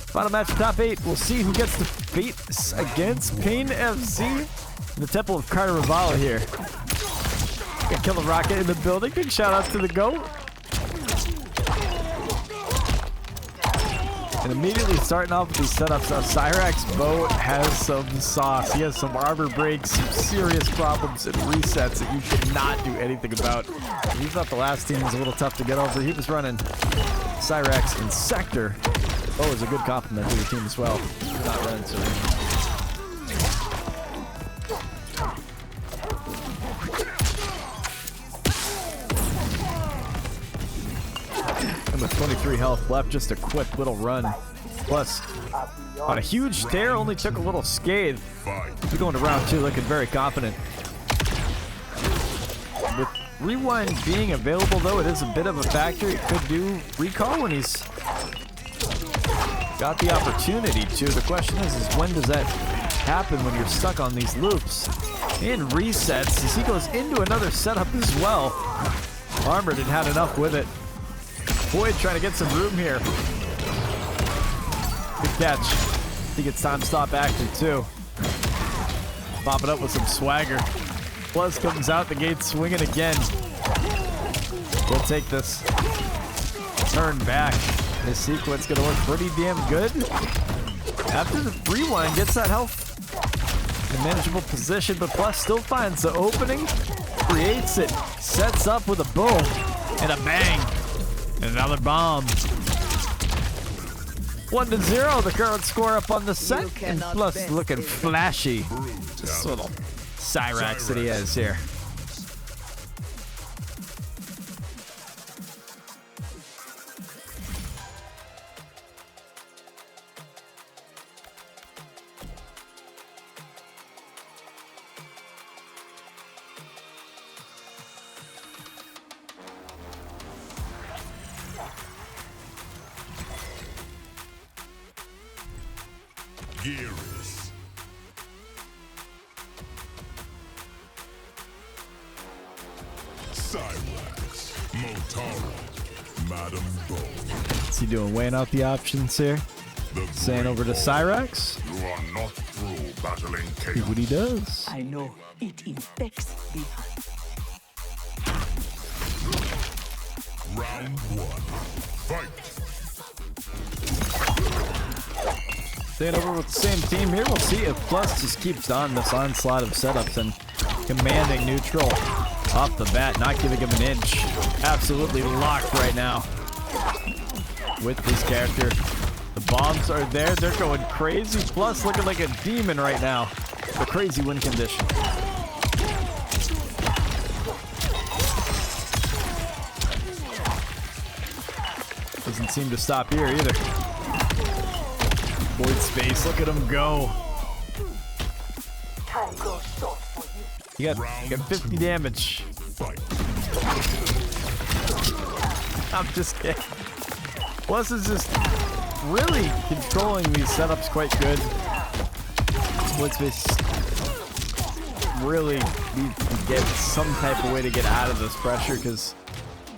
[SPEAKER 1] Final match of top 8. We'll see who gets to face against PainFz in the Temple of Carter Ravala here. Got Killer Rocket in the building. Big shout out to the GOAT. And immediately starting off with these setups, Cyrax's bow has some sauce. He has some armor breaks, some serious problems and resets that you cannot do anything about. He thought the last team was a little tough to get over. He was running Cyrax in Sector. Oh, is a good compliment to your team as well. Not running so. With 23 health left, just a quick little run. Plus, on a huge tear, only took a little scathe. We're going to round 2 looking very confident. With Rewind being available, though, it is a bit of a factor. It could do recall when he's got the opportunity to. The question is when does that happen when you're stuck on these loops? And resets as he goes into another setup as well. Armored and had enough with it. Void trying to get some room here. Good catch. I think it's time to stop action too. Pop it up with some swagger. Plus comes out the gate swinging again. We'll take this. Turn back. This sequence gonna work pretty damn good. After the rewind, gets that health in a manageable position, but Plus still finds the opening, creates it, sets up with a boom and a bang, and another bomb. 1-0, the current score up on the set, and Plus looking flashy. This little Cyrax that he has here.
[SPEAKER 2] GIO'S. Cyrax. Motaro. Madam Bo.
[SPEAKER 1] What's he doing? Weighing out the options here. Saying over to Cyrax.
[SPEAKER 2] You are not through battling
[SPEAKER 1] See
[SPEAKER 2] chaos.
[SPEAKER 1] what he does.
[SPEAKER 7] I know it infects behind.
[SPEAKER 2] Round 1. Fight.
[SPEAKER 1] Staying over with the same team here. We'll see if Plus just keeps on this onslaught of setups and commanding neutral off the bat, not giving him an inch. Absolutely locked right now with this character. The bombs are there. They're going crazy. Plus looking like a demon right now. The crazy win condition. Doesn't seem to stop here either. Void space, look at him go. You got 50 damage. I'm just kidding. Plus is just really controlling these setups quite good. Void space really needs to get some type of way to get out of this pressure, because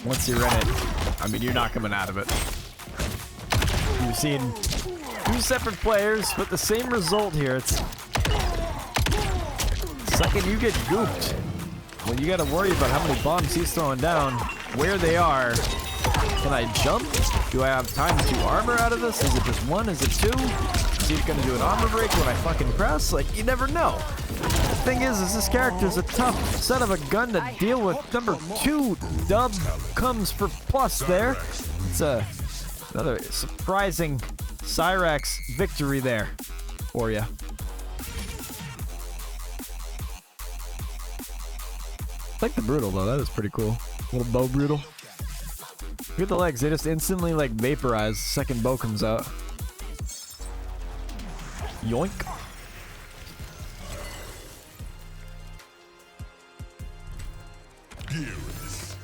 [SPEAKER 1] once you're in it, I mean, you're not coming out of it. You've seen two separate players, but the same result here. It's second you get gooped. Well, you got to worry about how many bombs he's throwing down, where they are. Can I jump? Do I have time to armor out of this? Is it just one? Is it two? Is he going to do an armor break when I fucking press? Like, you never know. The thing is this character's a tough son of a gun to deal with. Number 2 dub comes for Plus there. It's another surprising Cyrax victory there for you. I like the brutal though. That is pretty cool. Little bow brutal. Look at the legs. They just instantly like vaporize. Second bow comes out. Yoink.
[SPEAKER 2] GIO'S.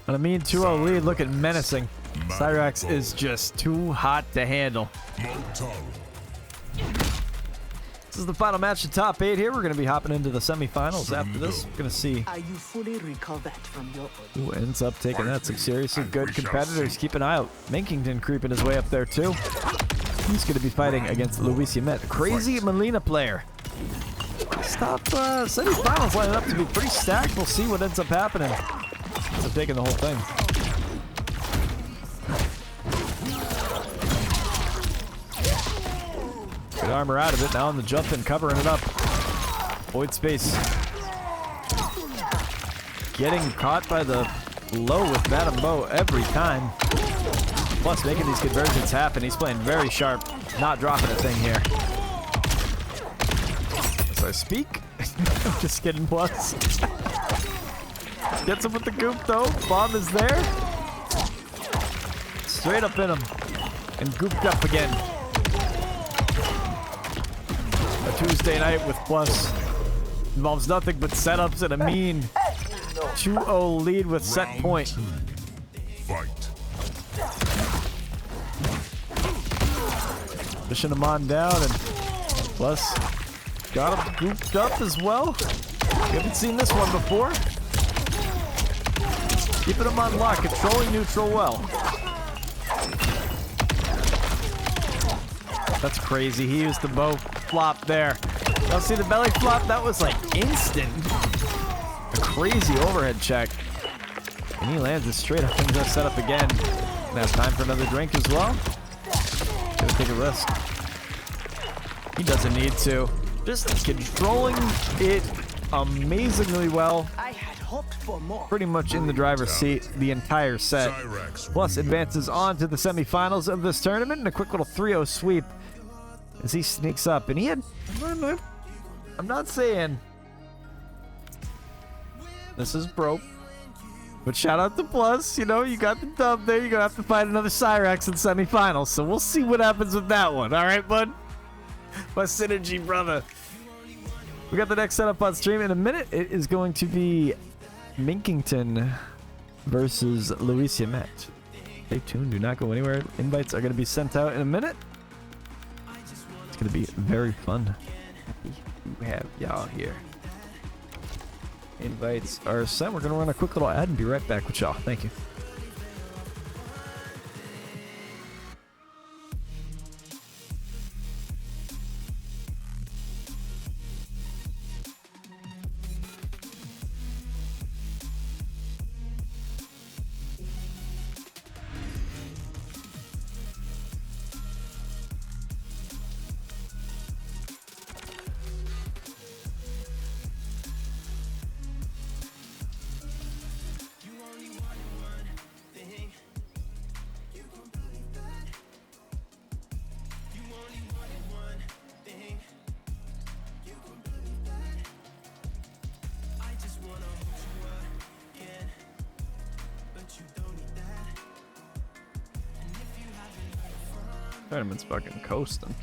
[SPEAKER 1] On a mean 2-0 lead, looking menacing. Cyrax is just too hot to handle.
[SPEAKER 2] Motaro.
[SPEAKER 1] This is the final match of top 8 here. We're going to be hopping into the semifinals after this. We're going to see
[SPEAKER 7] Are you fully recovered from your
[SPEAKER 1] who ends up taking that. Some seriously good competitors. Keep an eye out. MINKINGTON creeping his way up there too. He's going to be fighting against LUISYAMET. Crazy Melina player. Top semifinals lining up to be pretty stacked. We'll see what ends up happening. Ends up taking the whole thing. Good armor out of it. Now on the jump and covering it up. Void space. Getting caught by the low with Madam Bo every time. Plus making these conversions happen. He's playing very sharp. Not dropping a thing here. As I speak. I'm just kidding, Plus. Gets him with the goop though. Bomb is there. Straight up in him. And gooped up again. A Tuesday night with Plus involves nothing but setups and a mean 2-0 lead with set point.
[SPEAKER 2] Fight.
[SPEAKER 1] Pushing him on down, and Plus got him gooped up as well. We haven't seen this one before. Keeping him on lock, controlling neutral well. That's crazy. He used the bow flop there. Y'all see the belly flop? That was like instant. A crazy overhead check. And he lands it straight up and just set up again. Now time for another drink as well. Gonna take a risk. He doesn't need to. Just controlling it amazingly well.
[SPEAKER 7] I had hoped for more.
[SPEAKER 1] Pretty much in the driver's seat the entire set. Plus advances on to the semifinals of this tournament and a quick little 3-0 sweep as he sneaks up. And he had... I'm not saying this is broke, but shout out to Plus. You know, you got the dub there. You're going to have to fight another Cyrax in semifinals. So we'll see what happens with that one. All right, bud? My synergy brother. We got the next setup on stream in a minute. It is going to be MINKINGTON versus LUISYAMET. Stay tuned. Do not go anywhere. Invites are going to be sent out in a minute. It's going to be very fun. Happy to have y'all here. Invites are sent. We're going to run a quick little ad and be right back with y'all. Thank you. Tournament's fucking coasting.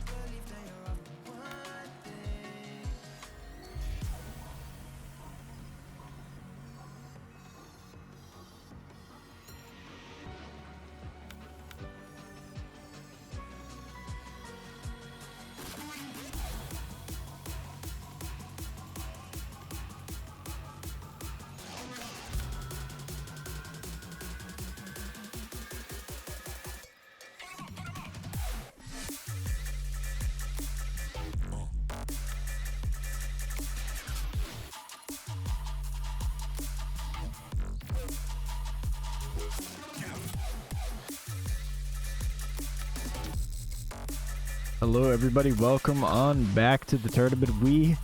[SPEAKER 1] Hello everybody, welcome on back to the tournament. We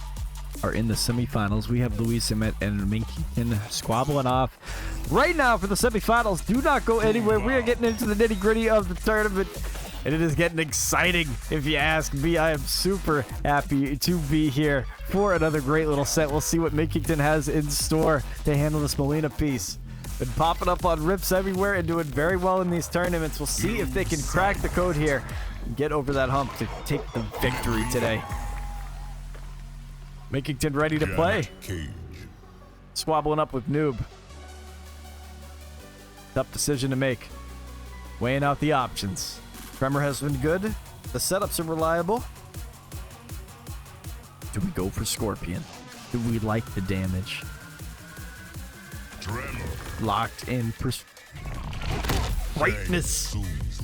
[SPEAKER 1] are in the semifinals. We have LUISYAMET and MINKINGTON squabbling off right now for the semifinals. Do not go anywhere. We are getting into the nitty gritty of the tournament and it is getting exciting if you ask me. I am super happy to be here for another great little set. We'll see what MINKINGTON has in store to handle this Molina piece. Been popping up on rips everywhere and doing very well in these tournaments. We'll see if they can crack the code here and get over that hump to take the victory today. MINKINGTON ready to play. Swabbling up with Noob. Tough decision to make. Weighing out the options. Tremor has been good. The setups are reliable. Do we go for Scorpion? Do we like the damage? Locked in brightness.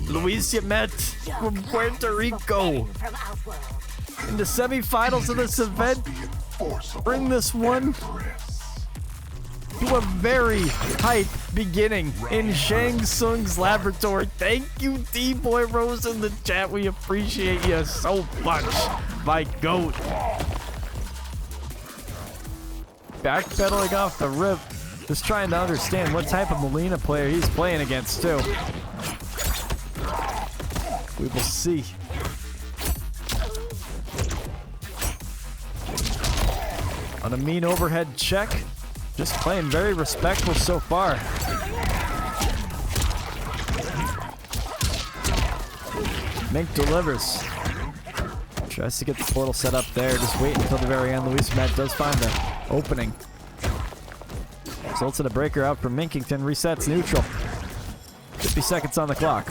[SPEAKER 1] LUISYAMET from Puerto Rico in the semifinals of this event. Bring this one to a very hype beginning in Shang Tsung's laboratory. Thank you, D-Boy Rose in the chat. We appreciate you so much, my goat. Backpedaling off the rip. Just trying to understand what type of Molina player he's playing against, too. We will see. On a mean overhead check. Just playing very respectful so far. Mink delivers. Tries to get the portal set up there. Just wait until the very end. LUISYAMET does find the opening. Results in a breaker out from MINKINGTON. Resets neutral. 50 seconds on the clock.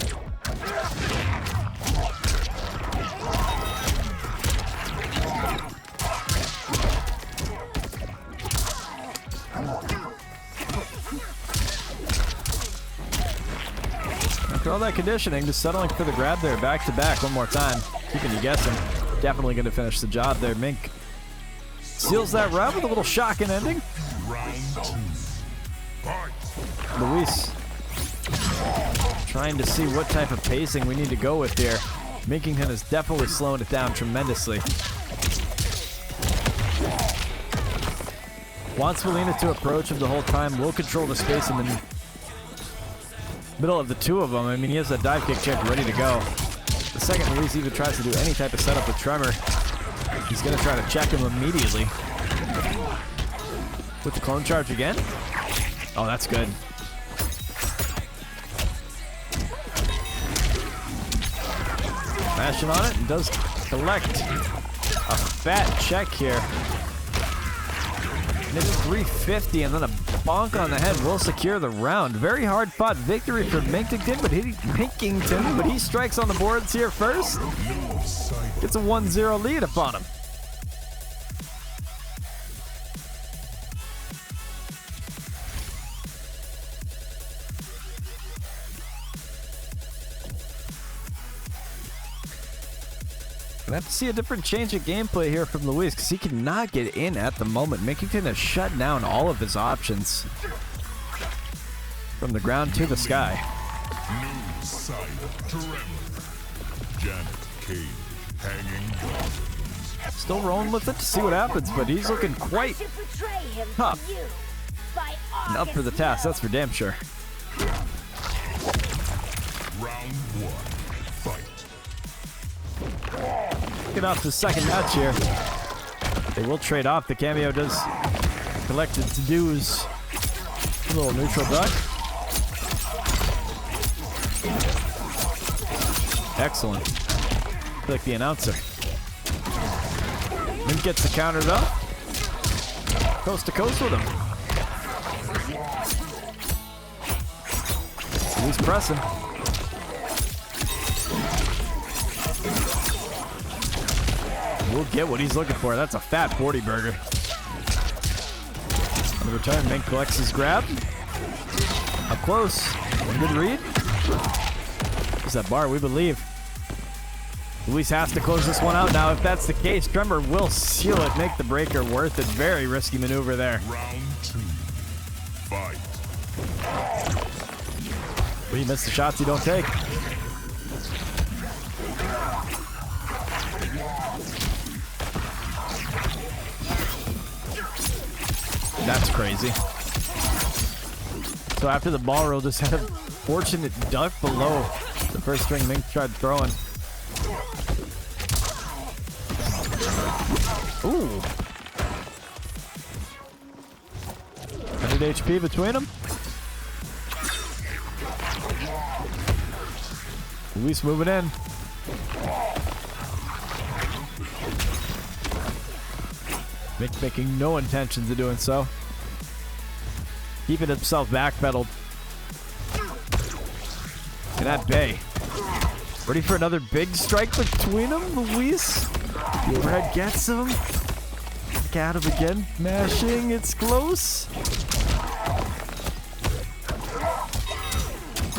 [SPEAKER 1] After all that conditioning, just settling for the grab there, back to back one more time. Keeping you guessing. Definitely going to finish the job there. Mink seals that round with a little shocking ending.
[SPEAKER 2] Round 2. Fight.
[SPEAKER 1] Luis trying to see what type of pacing we need to go with here. Minkington is definitely slowing it down tremendously. Wants Melina to approach him the whole time. Will control the space in the middle of the two of them. I mean, he has that dive kick chip ready to go. The second Luis even tries to do any type of setup with Tremor, he's going to try to check him immediately. With the clone charge again? Oh, that's good. Mashing on it and does collect a fat check here. Maybe 350 and then a bonk on the head will secure the round. Very hard fought victory for Minkington, but he strikes on the boards here first. Gets a 1-0 lead upon him. Gonna have to see a different change of gameplay here from Luis because he cannot get in at the moment. Minkington has shut down all of his options from the ground to the sky.
[SPEAKER 2] New side. Tremor. Janet Cage. Hanging Dolphins.
[SPEAKER 1] Still rolling with it to see what happens, but he's looking quite tough and up for the task. That's for damn sure.
[SPEAKER 2] Round 1. Fight.
[SPEAKER 1] Get off the second match here. They will trade off. The cameo does collect its dues. A little neutral duck. Excellent. Like the announcer. Mink gets the counter though. Coast to coast with him. He's pressing. We'll get what he's looking for. That's a fat 40 burger. On the return, Mink collects his grab. Up close. One good read. There's that bar, we believe. Luis has to close this one out now. If that's the case, Tremor will seal it, make the breaker worth it. Very risky maneuver there.
[SPEAKER 2] Round 2. Fight.
[SPEAKER 1] But you miss the shots you don't take. That's crazy. So after the ball roll, just had a fortunate duck below the first string Mink tried throwing. Ooh. 100 HP between them. Luis moving in. Mink making no intentions of doing so. Keeping himself backpedaled. And at bay. Ready for another big strike between them, Luis. The overhead gets him. Back out of again. Mashing, it's close.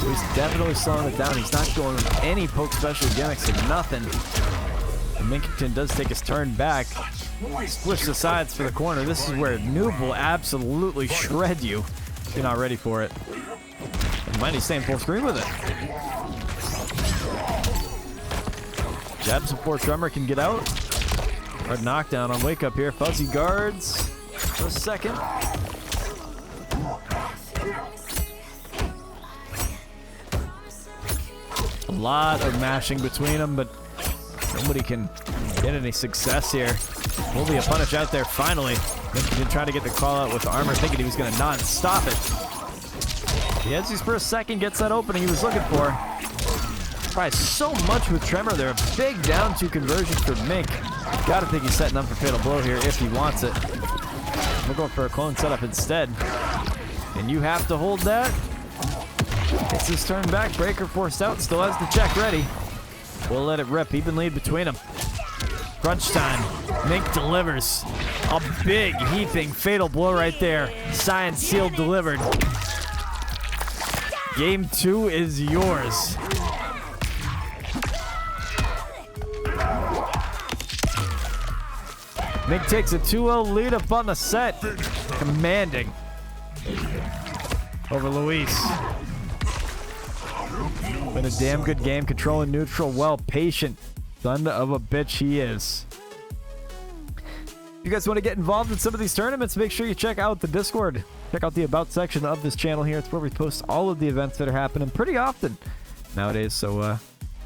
[SPEAKER 1] Luis definitely slowing it down. He's not going with any poke special gimmicks or nothing. And Minkington does take his turn back. Splish the sides for the corner. This is where Noob will absolutely shred you if you're not ready for it. And Mighty's staying full screen with it. Jabs before Tremor can get out. Hard knockdown on wake up here. Fuzzy guards for a second. A lot of mashing between them, but nobody can get any success here. Will be a punish out there finally. Minkington trying to get the call out with the armor, thinking he was going to non-stop it. The Edsies for a second gets that opening he was looking for. Tries so much with Tremor there. A big down to conversion for Mink. Gotta think he's setting up for Fatal Blow here if he wants it. We're going for a clone setup instead. And you have to hold that. Gets his turn back. Breaker forced out. Still has the check ready. We'll let it rip. Even lead between them. Crunch time. Mink delivers. A big heaping Fatal Blow right there. Signed, sealed, delivered. Game 2 is yours. Mink takes a 2-0 lead up on the set. Commanding. Over Luis. Been a damn good game. Controlling neutral well. Patient. Son of a bitch he is. If you guys want to get involved in some of these tournaments, make sure you check out the Discord. Check out the About section of this channel here. It's where we post all of the events that are happening pretty often nowadays. So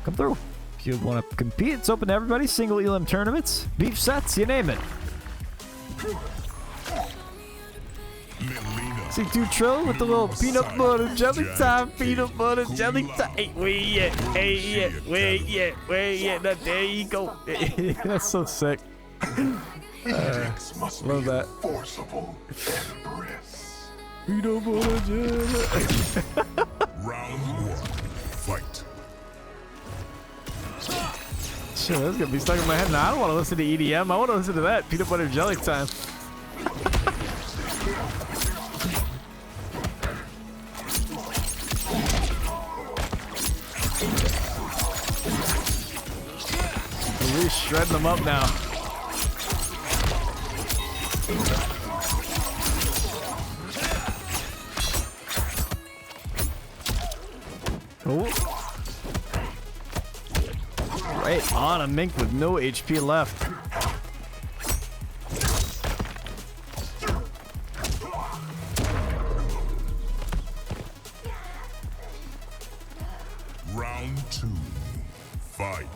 [SPEAKER 1] come through. If you want to compete, it's open to everybody. Single elim tournaments, beef sets, you name it. See, 2 Trill with the little peanut butter jelly time, peanut butter jelly time. Hey, where you at? Hey, yeah, where you at? Where you at? Now, there you go. That's so sick. Love that.
[SPEAKER 2] Forcible
[SPEAKER 1] Peanut butter jelly.
[SPEAKER 2] Round 1. Fight.
[SPEAKER 1] Shit, that's gonna be stuck in my head now. I don't want to listen to EDM. I want to listen to that. Peanut butter jelly time. We're shredding them up now. Oh. Right on a Mink with no HP left.
[SPEAKER 2] Round 2. Fight.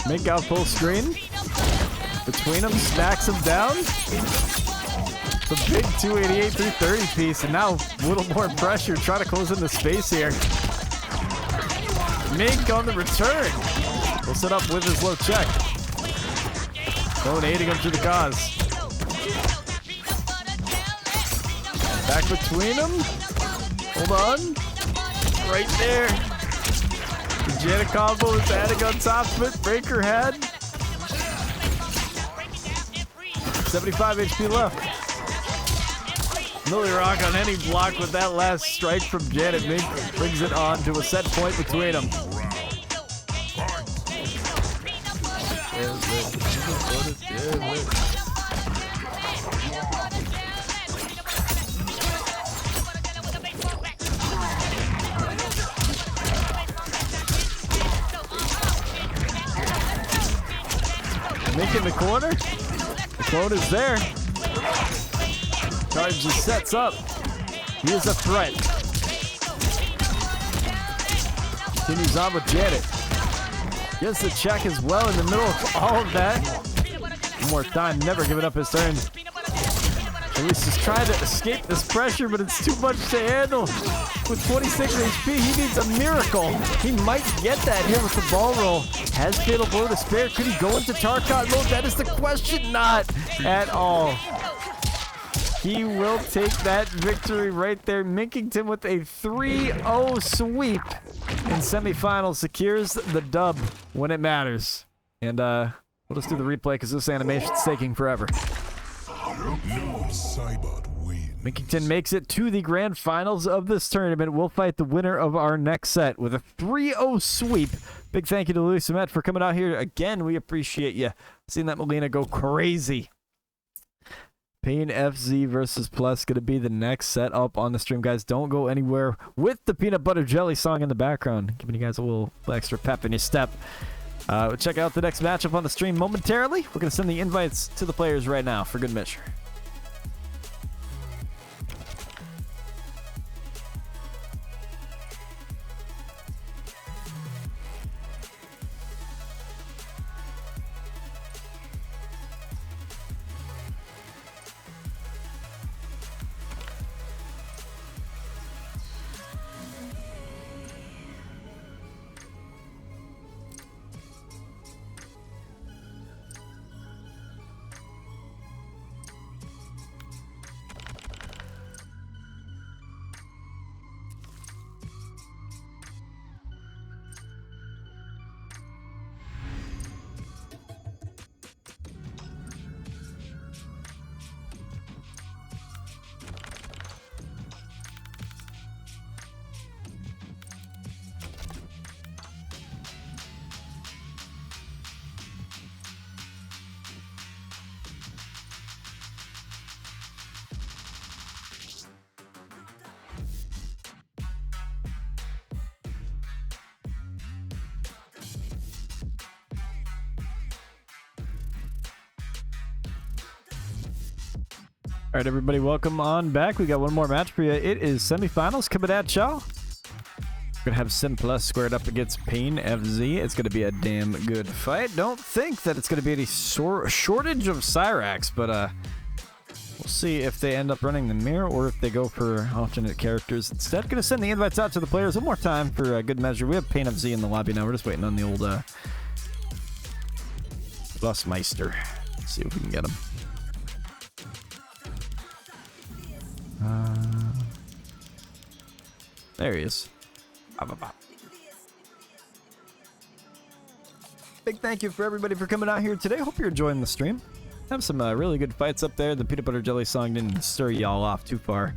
[SPEAKER 1] Mink out full screen. Between them, smacks him down. The big 288 330 piece, and now a little more pressure. Trying to close in the space here. Mink on the return. We'll set up with his low check. Donating him to the cause. Back between them. Hold on. Right there. The Janet combo is adding on top of it. Breaker head. 75 HP left. Millie Rock on any block with that last strike from Janet. Mink brings it on to a set point between them. Mink in the corner. Clone is there. Charge just sets up. He is a threat. Continues on with Janet. Gets the check as well in the middle of all of that. One more time, never giving up his turn. Luis is trying to escape this pressure, but it's too much to handle. With 26 HP, he needs a miracle. He might get that here with the ball roll. Has Fatal Blow to spare? Could he go into Tarkon mode? That is the question. Not at all. He will take that victory right there. Minkington with a 3-0 sweep in semifinals secures the dub when it matters. And we'll just do the replay because this animation's taking forever. Minkington makes it to the grand finals of this tournament. We'll fight the winner of our next set with a 3-0 sweep. Big thank you to LUISYAMET for coming out here again. We appreciate you. Seeing that Molina go crazy. PainFz versus Plus going to be the next set up on the stream. Guys, don't go anywhere with the peanut butter jelly song in the background. Giving you guys a little extra pep in your step. We'll check out the next matchup on the stream momentarily. We're going to send the invites to the players right now for good measure. All right, everybody, welcome on back. We got one more match for you. It is semifinals coming at y'all. We're gonna have Sim Plus squared up against PainFz. It's gonna be a damn good fight. Don't think that it's gonna be any shortage of Cyrax, but we'll see if they end up running the mirror or if they go for alternate characters instead. Gonna send the invites out to the players one more time for a good measure. We have PainFz in the lobby now. We're just waiting on the old Busmeister. Let's see if we can get him. There he is. Big thank you for everybody for coming out here today. Hope you're enjoying the stream. Have some really good fights up there. The peanut butter jelly song didn't stir y'all off too far.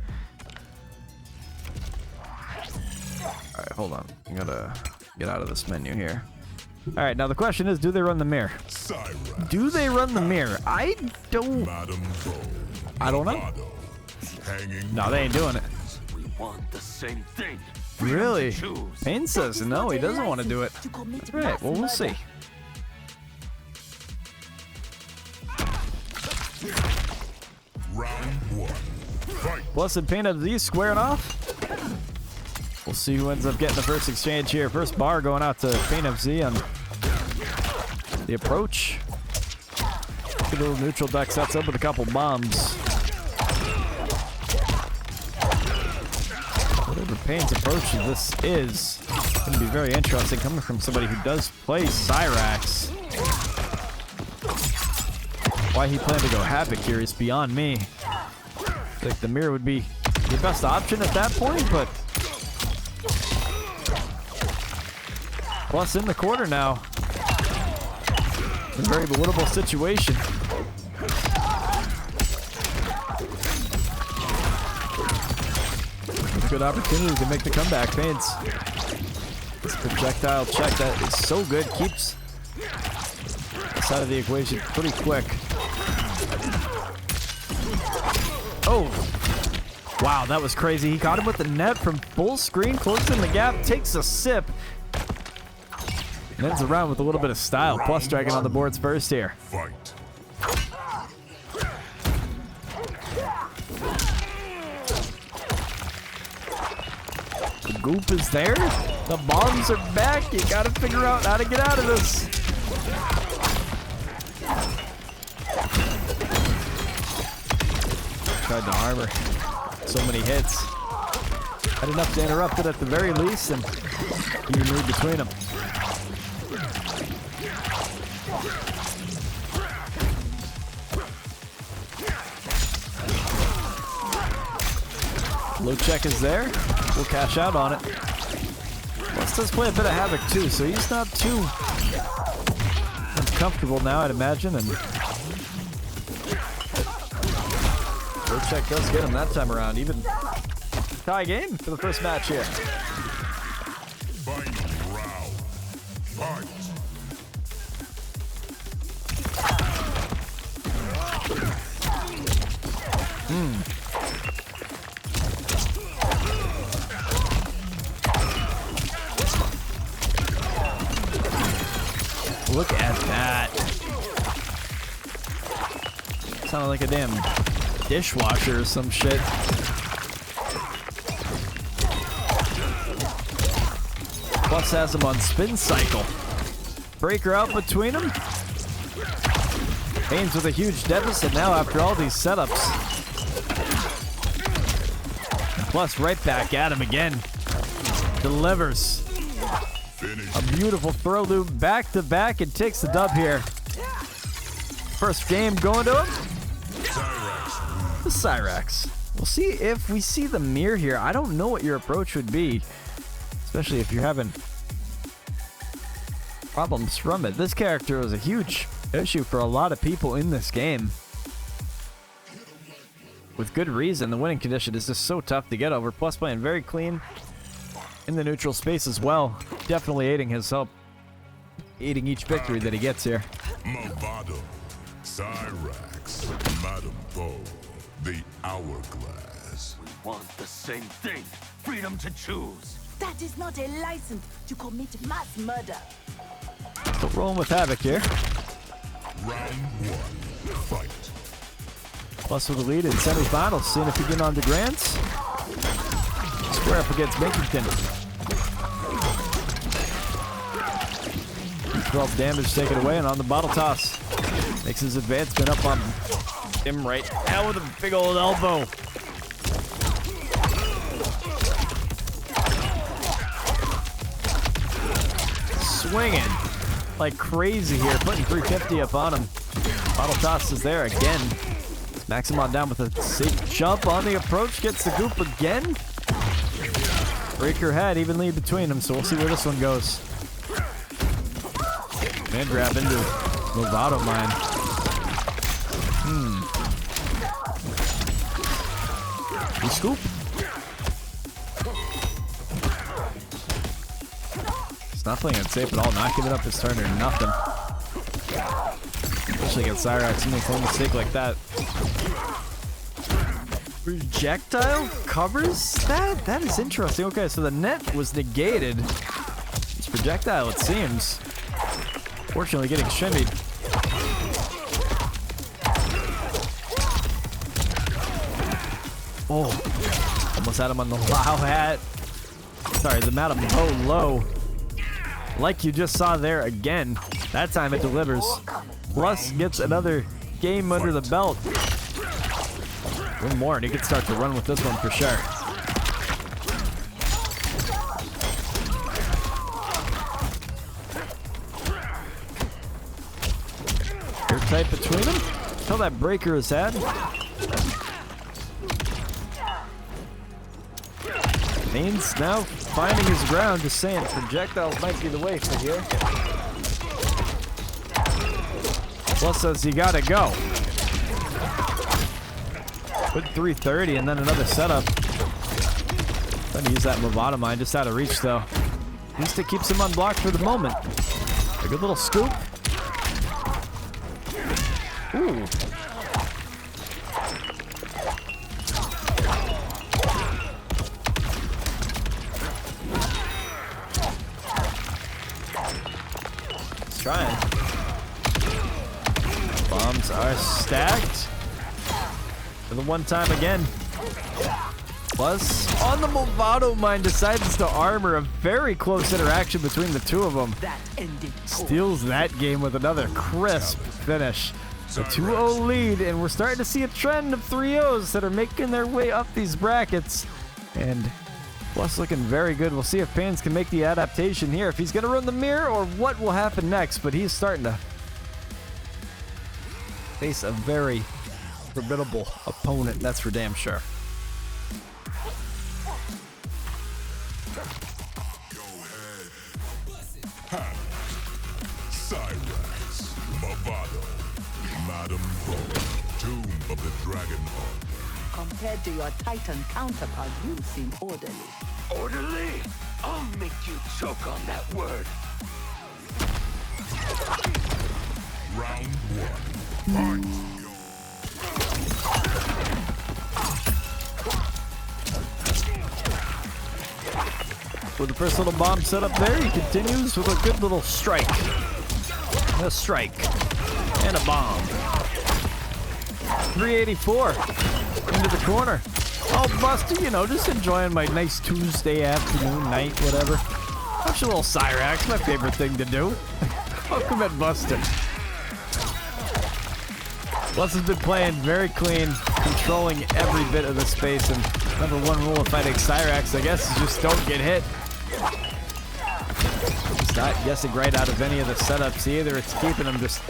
[SPEAKER 1] Alright, hold on. I gotta get out of this menu here. Alright, now the question is, do they run the mirror?
[SPEAKER 2] Cyrax.
[SPEAKER 1] Do they run the mirror? I don't know. No, they ain't doing it.
[SPEAKER 5] We want the same thing.
[SPEAKER 1] Really? Pain says no, he doesn't want to do it. Alright, well, we'll see.
[SPEAKER 2] Round 1. Fight.
[SPEAKER 1] Blessed PainFz squaring off. We'll see who ends up getting the first exchange here. First bar going out to PainFz on the approach. Good little neutral duck sets up with a couple bombs. Whatever Pain's approach to this is going to be very interesting coming from somebody who does play Cyrax. Why he planned to go Havoc here is beyond me. I think the mirror would be your best option at that point, but Plus in the corner now. A very winnable situation. A good opportunity to make the comeback. Paints. This projectile check that is so good. Keeps this out of the equation pretty quick. Oh. Wow, that was crazy. He caught him with the net from full screen, closing the gap, takes a sip, and ends around with a little bit of style. Plus Dragon on the boards first here.
[SPEAKER 2] Fight.
[SPEAKER 1] The goop is there. The bombs are back. You gotta figure out how to get out of this. Tried to armor. So many hits. Had enough to interrupt it at the very least, and you move between them. Low check is there. We'll cash out on it. Plus does play a bit of Havoc too, so he's not too uncomfortable now, I'd imagine. And low check does get him that time around. Even tie game for the first match here.
[SPEAKER 2] Final round. Fight.
[SPEAKER 1] Look at that. Sounded like a damn dishwasher or some shit. Plus has him on spin cycle. Breaker out between them. Pain's with a huge deficit now after all these setups. Plus right back at him again. Delivers. A beautiful throw loop back to back and takes the dub here. First game going to him. The Cyrax. We'll see if we see the mirror here. I don't know what your approach would be, especially if you're having problems from it. This character was a huge issue for a lot of people in this game. With good reason. The winning condition is just so tough to get over. Plus playing very clean in the neutral space as well. Definitely aiding his help. Aiding each victory that he gets here.
[SPEAKER 2] Movado. Cyrax. Madam Bo. The Hourglass.
[SPEAKER 5] We want the same thing. Freedom to choose.
[SPEAKER 7] That is not a license to commit mass murder.
[SPEAKER 1] Still rolling with Havoc here.
[SPEAKER 2] Round 1. Fight.
[SPEAKER 1] Plus with the lead in semifinals, seeing if he can on to Grands. Square up against MINKINGTON. 12 damage taken away, and on the bottle toss. Makes his advancement up on him right now with a big old elbow. Swinging like crazy here, putting 350 up on him. Bottle toss is there again. Smacks him on down with a safe jump on the approach. Gets the goop again. Breaker head evenly between them, so we'll see where this one goes. Man grab into Lovato mine. The scoop. It's not playing it safe at all. Not giving up his turn or nothing. Especially against Cyrax, he makes one mistake like that. Projectile covers that? That is interesting. Okay, so the net was negated. It's projectile, it seems. Fortunately, getting shimmied. Oh, almost had him on the low hat. Sorry, the Madam Bo low. Like you just saw there again. That time it delivers. Plus gets another game under the belt. One more and he could start to run with this one for sure. Tight between them. Tell that breaker is had. PainFz now finding his ground, just saying projectiles might be the way for here. Plus says you gotta go. Put 330 and then another setup. Trying to use that Lovato mine just out of reach though. At least it keeps him unblocked for the moment. A good little scoop. Ooh. He's trying. Bombs are stacked. For the one time again. Plus, on the Lovato mine decides to armor a very close interaction between the two of them. Steals that game with another crisp finish. A 2-0 lead, and we're starting to see a trend of 3-0s that are making their way up these brackets. And Plus looking very good. We'll see if PainFz can make the adaptation here, if he's going to run the mirror or what will happen next. But he's starting to face a very formidable opponent, that's for damn sure.
[SPEAKER 2] Cyrax, Movado, Madam Bo, Tomb of the Dragon Heart.
[SPEAKER 7] Compared to your Titan counterpart, you seem orderly.
[SPEAKER 5] Orderly? I'll make you choke on that word.
[SPEAKER 2] Round one. Fight!
[SPEAKER 1] With the first little bomb set up there, he continues with a good little strike. A strike. And a bomb. 384. Into the corner. Oh, Buster, you know, just enjoying my nice Tuesday afternoon, night, whatever. Watch a little Cyrax, my favorite thing to do. Welcome at Buster. Bus has been playing very clean, controlling every bit of the space, and number one rule of fighting Cyrax, I guess, is just don't get hit. He's not guessing right out of any of the setups either. It's keeping him just,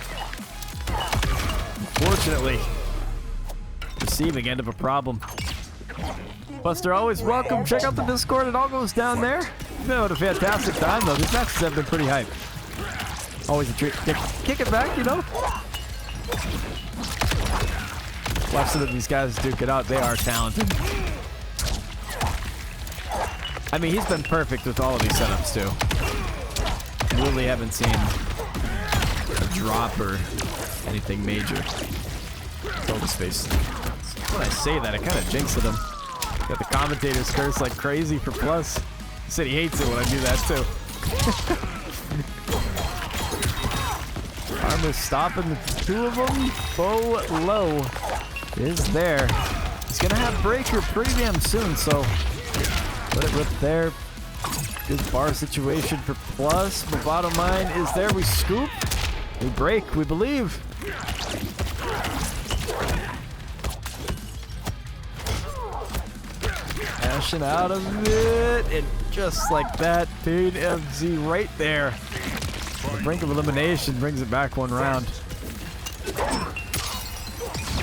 [SPEAKER 1] unfortunately, receiving end of a problem. Buster, always welcome. Check out the Discord. It all goes down there. You've been having a fantastic time, though. These matches have been pretty hype. Always a treat. Kick it back, you know? Watch some of these guys duke it out. They are talented. I mean, he's been perfect with all of these setups, too. Really haven't seen a drop or anything major. Hold his face. When I say that, I kind of jinxed him. Got the commentators curse like crazy for plus. He said he hates it when I do that, too. Armor stopping the two of them. Bo low. is there. He's gonna have breaker pretty damn soon, so let it rip there. Good bar situation for Plus. Bravado Mine is there. We scoop. We break, we believe. Ashing out of it, and just like that, PainFz right there. The brink of elimination brings it back one round.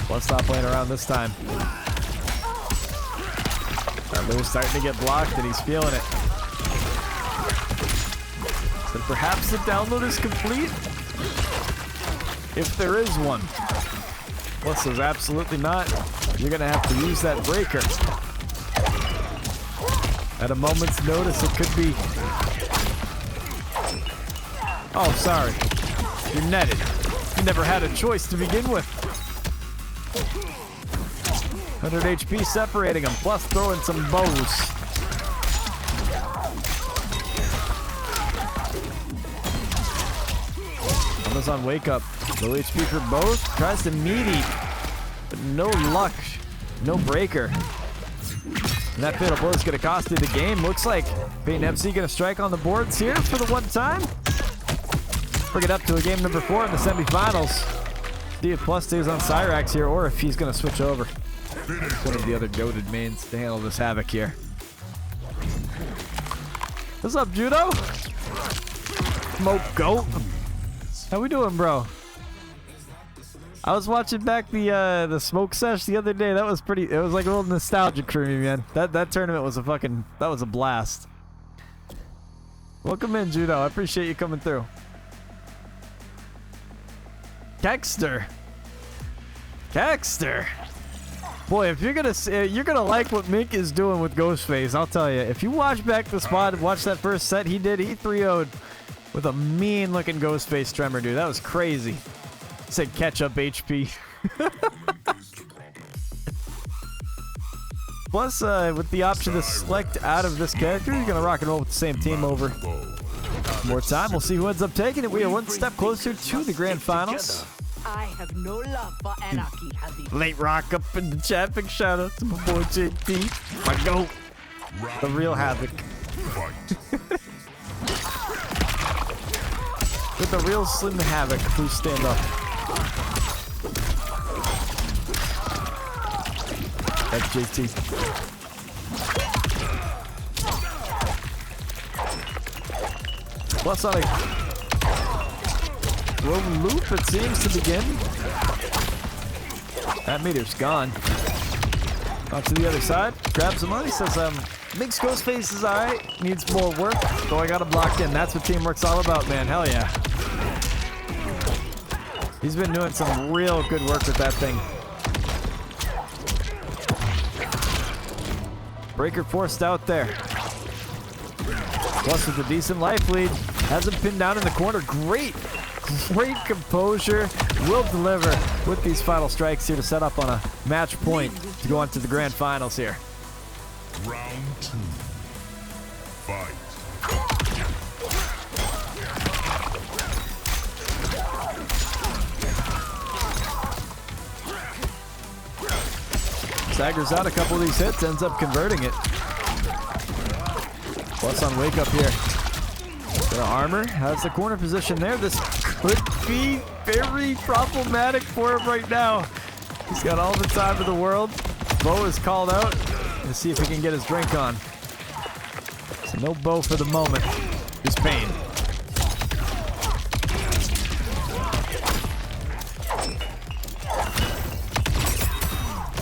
[SPEAKER 1] Let's stop playing around this time. Lou's starting to get blocked, and he's feeling it. So perhaps the download is complete? If there is one. Plus, there's absolutely not. You're gonna have to use that breaker. At a moment's notice, it could be... Oh, sorry. You're netted. You never had a choice to begin with. 100 HP separating them, plus throwing some bows. Amazon wake up. Low HP for both. Tries to meaty, but no luck. No breaker. And that fatal blow is going to cost you the game. Looks like PainFz going to strike on the boards here for the one time. Bring it up to a game number 4 in the semifinals. See if Plus stays on Cyrax here, or if he's going to switch over. One of the other goated mains to handle this havoc here. What's up, Judo? Smoke goat. How we doing, bro? I was watching back the smoke sesh the other day. That was pretty. It was like a little nostalgic for me, man. That tournament was that was a blast. Welcome in, Judo. I appreciate you coming through. Kexter. Boy, if you're gonna like what Mink is doing with Ghostface, I'll tell you. If you watch back the spot, watch that first set he did, he 3-0'd with a mean-looking Ghostface tremor, dude. That was crazy. Said catch-up HP. Plus, with the option to select out of this character, you're gonna rock and roll with the same team over. More time, we'll see who ends up taking it. We are one step closer to the grand finals.
[SPEAKER 7] I have no love for anarchy, Habib.
[SPEAKER 1] Late rock up in the chat. Big shout out to my boy JP. My goat. The real havoc. With the real Slim Havoc. Please stand up. FJT. Plus on a low loop, it seems to begin. That meter's gone. Off to the other side. Grabs the money. Says, Mink's Ghostface is alright. Needs more work. So I got him blocked in. That's what teamwork's all about, man. Hell yeah. He's been doing some real good work with that thing. Breaker forced out there. Plus with a decent life lead. Has him pinned down in the corner. Great composure. Will deliver with these final strikes here to set up on a match point to go on to the grand finals here.
[SPEAKER 2] Round 2. Fight.
[SPEAKER 1] Staggers out a couple of these hits, ends up converting it. Plus on wake up here. Bit of armor, has the corner position there. This could be very problematic for him right now. He's got all the time in the world. Bo is called out. Let's see if he can get his drink on. So no Bo for the moment. Just Pain.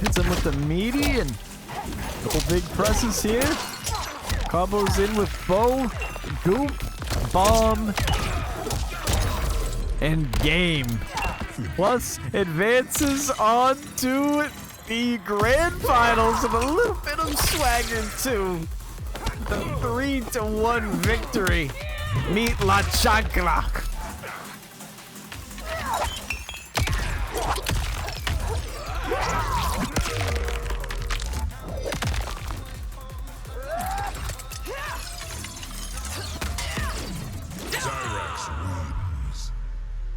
[SPEAKER 1] Hits him with the meaty and a couple big presses here. Combos in with Bo, Goop, Bomb, and game. Plus advances on to the grand finals and a little bit of swagger too. The 3-1 victory. Meet La Chancla.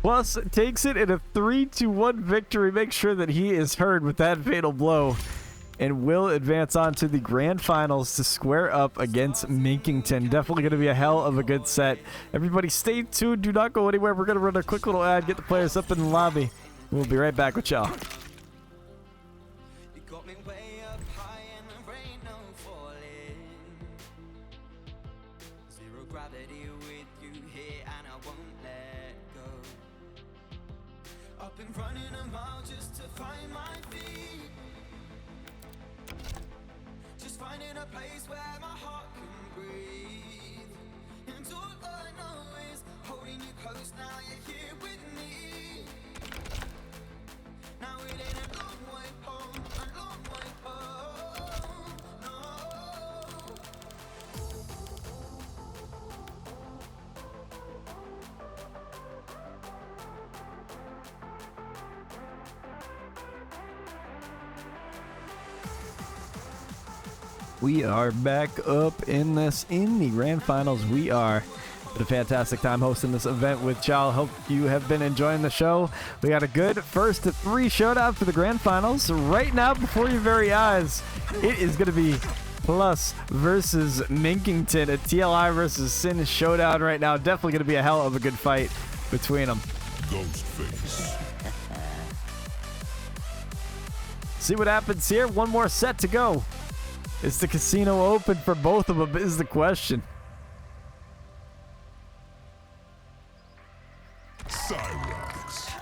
[SPEAKER 1] Plus takes it in a 3-1 victory. Make sure that he is heard with that fatal blow. And will advance on to the grand finals to square up against Minkington. Definitely going to be a hell of a good set. Everybody stay tuned. Do not go anywhere. We're going to run a quick little ad, get the players up in the lobby. We'll be right back with y'all. We are back up in the grand finals. We are had a fantastic time hosting this event with y'all. Hope you have been enjoying the show. We got a good first of 3 showdown for the grand finals. Right now, before your very eyes, it is going to be Plus versus Minkington, a TLI versus Sin showdown right now. Definitely going to be a hell of a good fight between them.
[SPEAKER 2] Ghostface.
[SPEAKER 1] See what happens here. One more set to go. Is the casino open for both of them is the question.
[SPEAKER 2] Cyrax.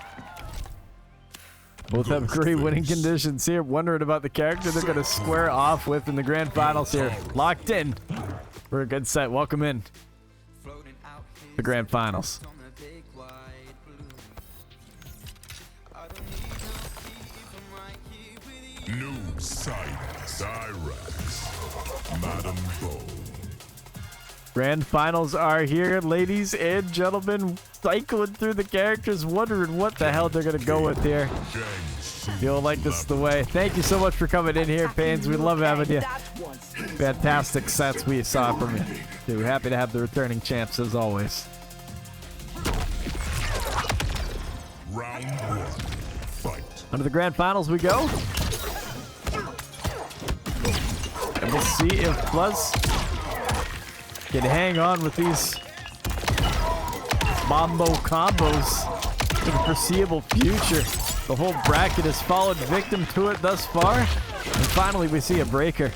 [SPEAKER 1] Both have great winning conditions here. Wondering about the character they're going to square off with in the grand finals here. Locked in for a good set. Welcome in the grand finals.
[SPEAKER 2] New Cyrax. Madam Bo.
[SPEAKER 1] Grand finals are here, ladies and gentlemen. Cycling through the characters, wondering what the hell they're going to go with here. Feel like this is the way. Thank you so much for coming in here, Pains. We love having you. Fantastic sets we saw from you. We're happy to have the returning champs as always.
[SPEAKER 2] Round 1. Fight.
[SPEAKER 1] Under the grand finals we go. And we'll see if Plus can hang on with these Mambo combos for the foreseeable future. The whole bracket has fallen victim to it thus far. And finally we see a breaker.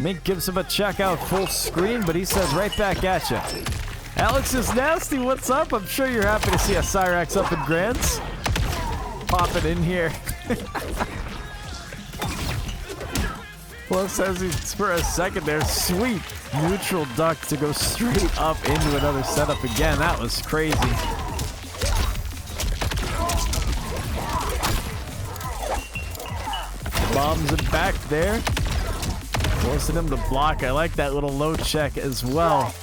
[SPEAKER 1] Mink gives him a check out full screen, but he says right back at you. Alex is nasty, what's up? I'm sure you're happy to see a Cyrax up in Grants. Pop it in here. Plus says he's for a second there. Sweet neutral duck to go straight up into another setup again. That was crazy. Bombs it back there. Forcing him to block. I like that little low check as well.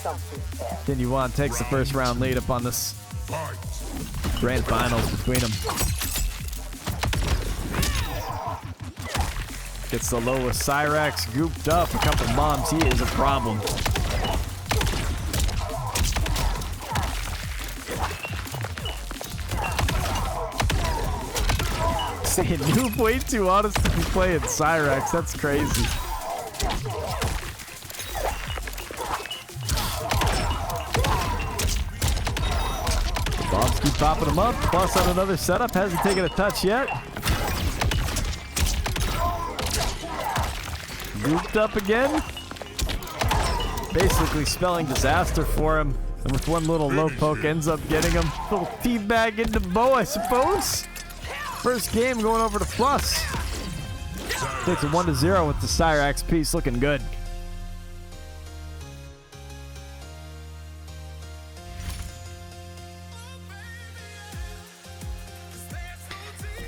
[SPEAKER 1] Continue on. Takes the first round lead up on this grand finals between them. Gets the lowest Cyrax gooped up. A couple bombs. He is a problem. Saying Noob way too honest to be playing Cyrax. That's crazy. The bombs keep popping him up. Plus on another setup. Hasn't taken a touch yet. Gooped up again. Basically spelling disaster for him. And with one little low poke ends up getting him. Little teabag into Bo, I suppose. First game going over to Plus. Takes a 1-0 with the Cyrax piece looking good.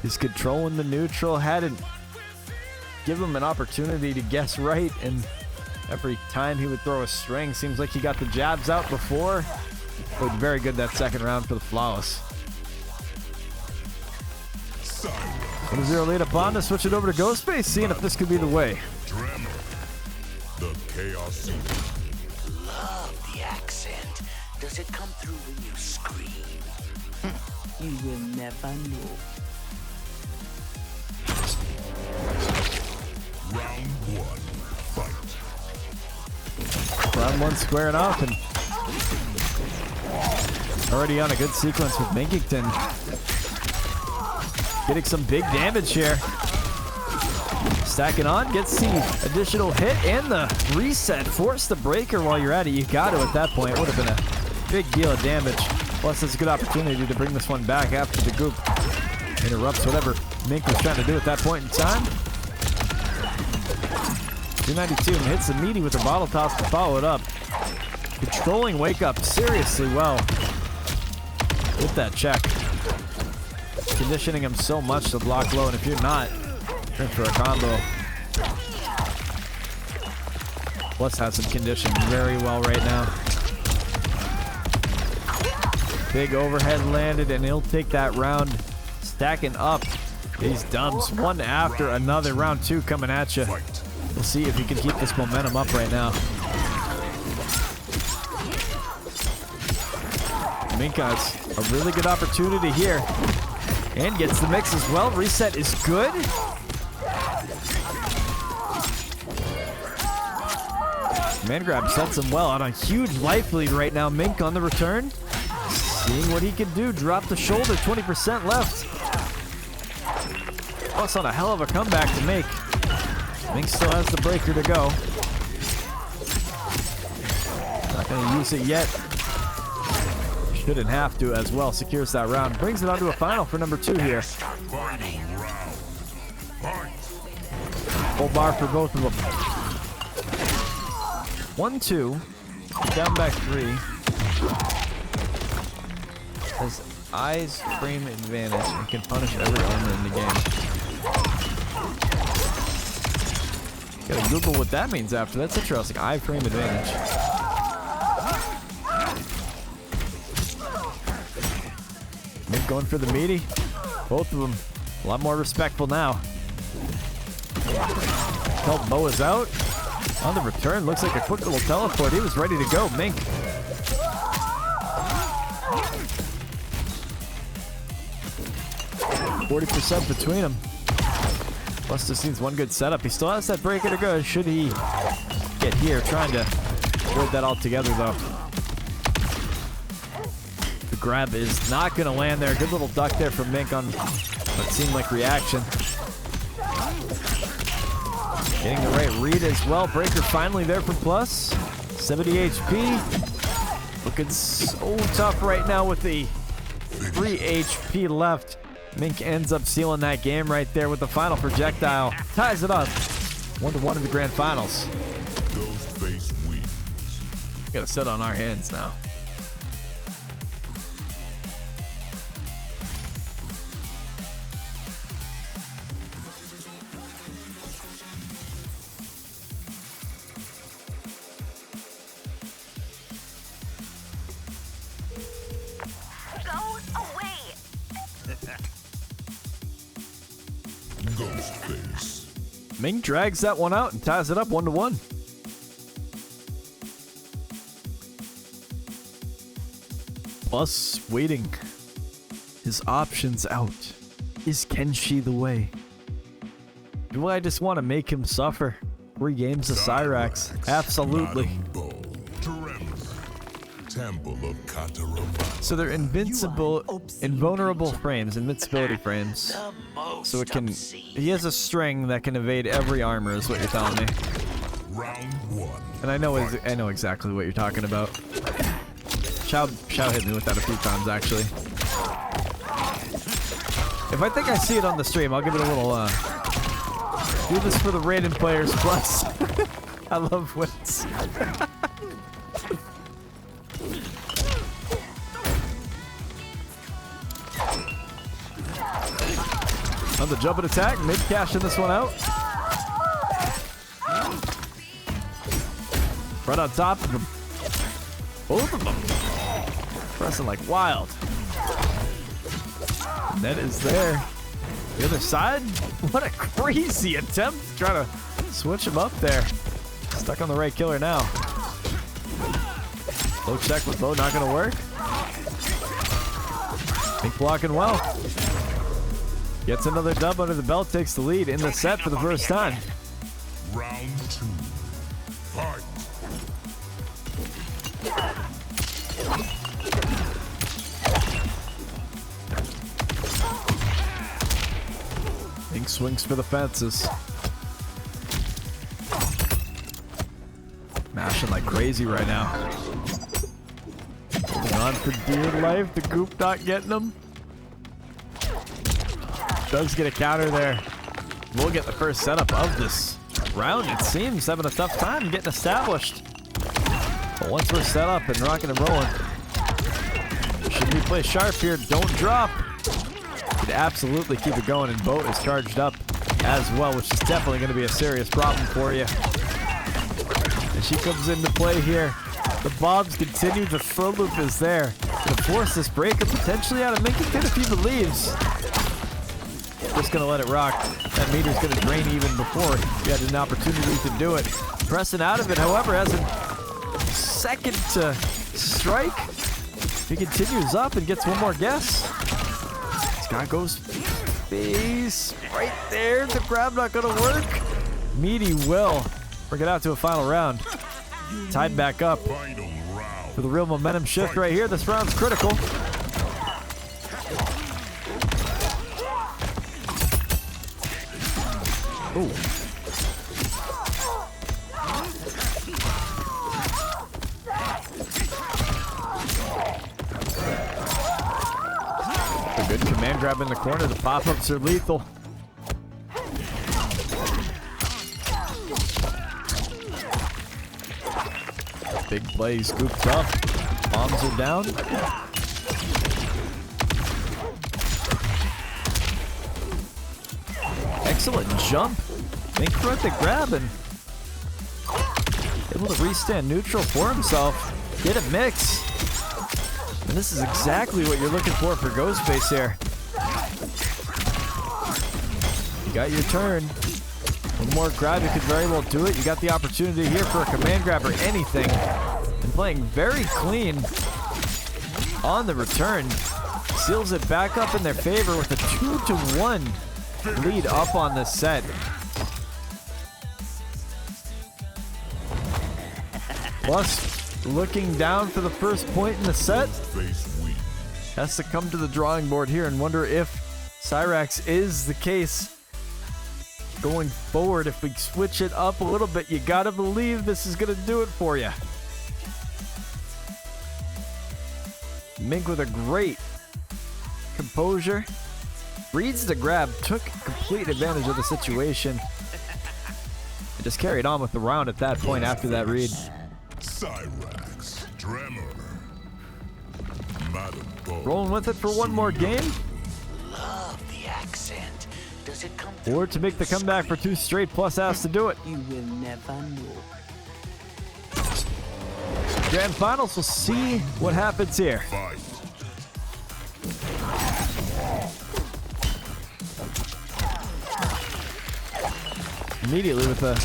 [SPEAKER 1] He's controlling the neutral. Hadn't give him an opportunity to guess right, and every time he would throw a string, seems like he got the jabs out before. But very good that second round for the Flawless. 1-0 lead upon to switch it over to Ghostface, seeing if this could be the way.
[SPEAKER 2] The Chaos.
[SPEAKER 5] Love the accent. Does it come through when you scream?
[SPEAKER 7] You will never know.
[SPEAKER 2] Round 1, fight.
[SPEAKER 1] Round 1 squaring off, and already on a good sequence with Minkington. Getting some big damage here. Stacking on, gets the additional hit and the reset. Force the breaker while you're at it. You got to at that point. It would have been a big deal of damage. Plus, it's a good opportunity to bring this one back after the goop interrupts whatever Mink was trying to do at that point in time. 292 and hits the meaty with a bottle toss to follow it up. Controlling Wake Up seriously well with that check. Conditioning him so much to block low, and if you're not, you're in for a combo. Plus has some condition very well right now. Big overhead landed, and he'll take that round. Stacking up these dumps one after another. Round 2 coming at you. We'll see if he can keep this momentum up right now. Mink has a really good opportunity here. And gets the mix as well. Reset is good. Man grab sets him well on a huge life lead right now. Mink on the return. Seeing what he can do. Drop the shoulder. 20% left. Plus on a hell of a comeback to make. Mink still has the breaker to go. Not going to use it yet. Shouldn't have to as well. Secures that round. Brings it onto a final for number 2 here. Full bar for both of them. 1-2. Down back 3. Has eyes frame advantage and can punish every owner in the game. Gotta Google what that means after. That's interesting. Eye frame advantage. Mink going for the meaty. Both of them a lot more respectful now. Help Boa's out. On the return, looks like a quick little teleport. He was ready to go. Mink. %40 between them. Plus this needs one good setup. He still has that breaker to go. Should he get here? Trying to avoid that altogether though. The grab is not going to land there. Good little duck there from Mink on what seemed like reaction. Getting the right read as well. Breaker finally there for Plus. 70 HP. Looking so tough right now with the 3 HP left. Mink ends up sealing that game right there with the final projectile. Ties it up. 1-1 in the grand finals.
[SPEAKER 2] Ghostface wins.
[SPEAKER 1] Gotta sit on our hands now.
[SPEAKER 2] Ghostface.
[SPEAKER 1] Mink drags that one out and ties it up 1-1. Plus waiting. His options out. Is Kenshi the way? Do I just want to make him suffer? 3 games of Cyrax. Absolutely.
[SPEAKER 2] Temple of Katarama.
[SPEAKER 1] So they're invulnerable frames, invincibility frames. So it can, he has a string that can evade every armor is what you're telling me.
[SPEAKER 2] Round 1.
[SPEAKER 1] And I know exactly what you're talking about. Chow hit me with that a few times actually. If I think I see it on the stream, I'll give it a little do this for the Raiden players plus. I love wins. On the jumping attack, mid cashing this one out. Right on top of them. Both of them. Pressing like wild. Net is there. The other side? What a crazy attempt to try to switch him up there. Stuck on the right killer now. Low check with low, not gonna work. Mink blocking well. Gets another dub under the belt, takes the lead in the set for the first time.
[SPEAKER 2] Round 2. Fight.
[SPEAKER 1] Mink swings for the fences. Mashing like crazy right now. Holding on for dear life. The goop not getting him. Does get a counter there. We'll get the first setup of this round. It seems having a tough time getting established. But once we're set up and rocking and rolling, should we play sharp here? Don't drop. Could absolutely keep it going, and Boat is charged up as well, which is definitely going to be a serious problem for you. And she comes into play here. The bombs continue. The throw loop is there. Gonna force this breaker potentially out of Minkington if he believes. Just gonna let it rock. That meter's gonna drain even before he had an opportunity to do it. Pressing out of it, however, has a second to strike. He continues up and gets one more guess. Scott goes face right there. The grab not gonna work. Meaty will work it out to a final round. Tied back up for the real momentum shift right here. This round's critical. Ooh. A good command grab in the corner. The pop-ups are lethal. Big play, scooped up. Bombs are down. Excellent jump. Mink throughout the grab and able to restand neutral for himself. Get a mix. And this is exactly what you're looking for Ghostface here. You got your turn. One more grab, you could very well do it. You got the opportunity here for a command grab or anything. And playing very clean on the return. Seals it back up in their favor with a 2-1 lead up on this set. Plus, looking down for the first point in the set. Has to come to the drawing board here and wonder if Cyrax is the case going forward. If we switch it up a little bit, you gotta believe this is gonna do it for you. Mink with a great composure. Reads the grab, took complete advantage of the situation, and just carried on with the round at that point after that read.
[SPEAKER 2] Cyrax, Tremor, Madam
[SPEAKER 1] Rolling with it for one more game.
[SPEAKER 5] Love the accent. Does it come
[SPEAKER 1] Or to make the comeback for 2 straight plus has to do it.
[SPEAKER 7] You will never know.
[SPEAKER 1] Grand finals, we'll see what happens here.
[SPEAKER 2] fight?
[SPEAKER 1] Immediately with a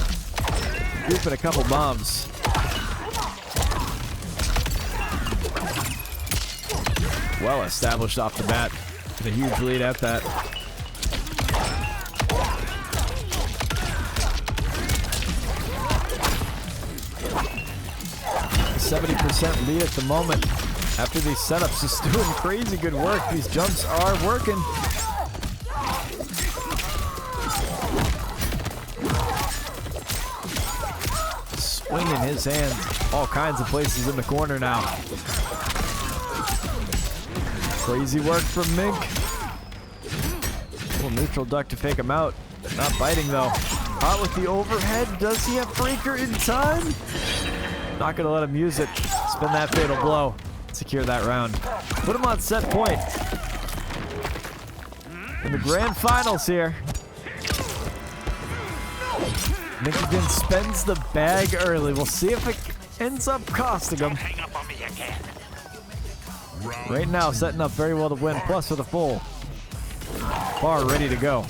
[SPEAKER 1] group and a couple bombs. Well established off the bat. With a huge lead at that. 70% lead at the moment. After these setups, just doing crazy good work. These jumps are working. Swinging his hand all kinds of places in the corner now. Crazy work from Mink. Little neutral duck to fake him out. Not biting though. Caught with the overhead. Does he have breaker in time? Not gonna let him use it. Spin that fatal blow. Secure that round. Put him on set point. In the grand finals here. Minkington spends the bag early. We'll see if it ends up costing him. Right now, setting up very well to win, plus with a full bar ready to go.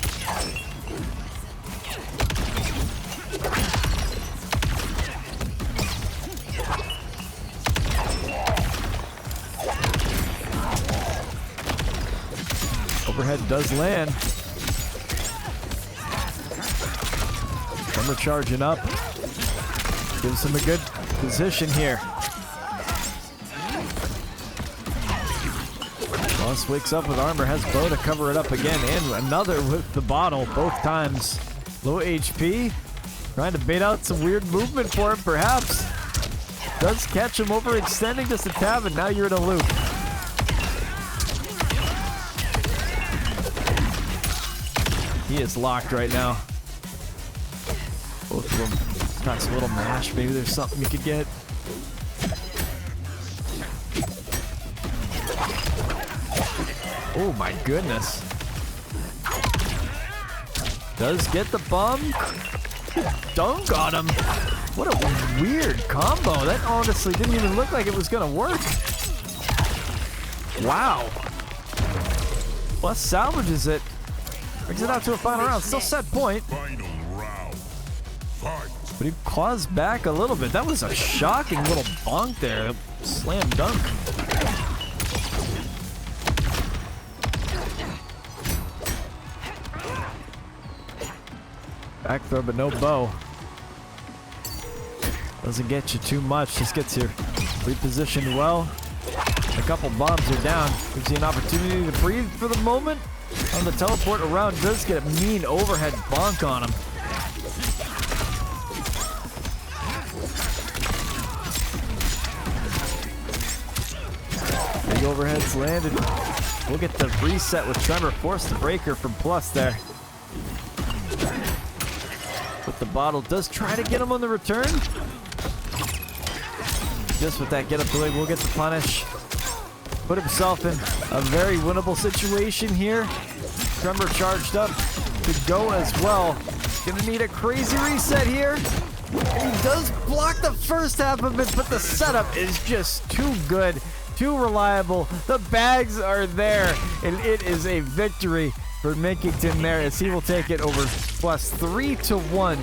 [SPEAKER 1] does land. Tremor charging up. Gives him a good position here. Boss wakes up with armor, has bow to cover it up again, and another with the bottle both times. Low HP. Trying to bait out some weird movement for him, perhaps. Does catch him overextending just a tad, and now you're in a loop. He is locked right now. Both of them. Got some little mash. Maybe there's something you could get. Oh my goodness. Does get the bum. Dunk on him. What a weird combo. That honestly didn't even look like it was gonna work. Wow. Plus salvages it. Brings it out to a final round. Still set point.
[SPEAKER 2] Final round. Fight.
[SPEAKER 1] But he claws back a little bit. That was a shocking little bonk there. Slam dunk. Back throw, but no bow. Doesn't get you too much. Just gets you repositioned well. A couple bombs are down. Gives you an opportunity to breathe for the moment. On the teleport around, does get a mean overhead bonk on him. Big overheads landed. We'll get the reset with Tremor. Force the breaker from Plus there. With the bottle, does try to get him on the return. Just with that get up delay, we'll get the punish. Put himself in a very winnable situation here. Tremor charged up to go as well. Gonna need a crazy reset here. And he does block the first half of it, but the setup is just too good, too reliable. The bags are there, and it is a victory for MINKINGTON there, as he will take it over Plus 3-1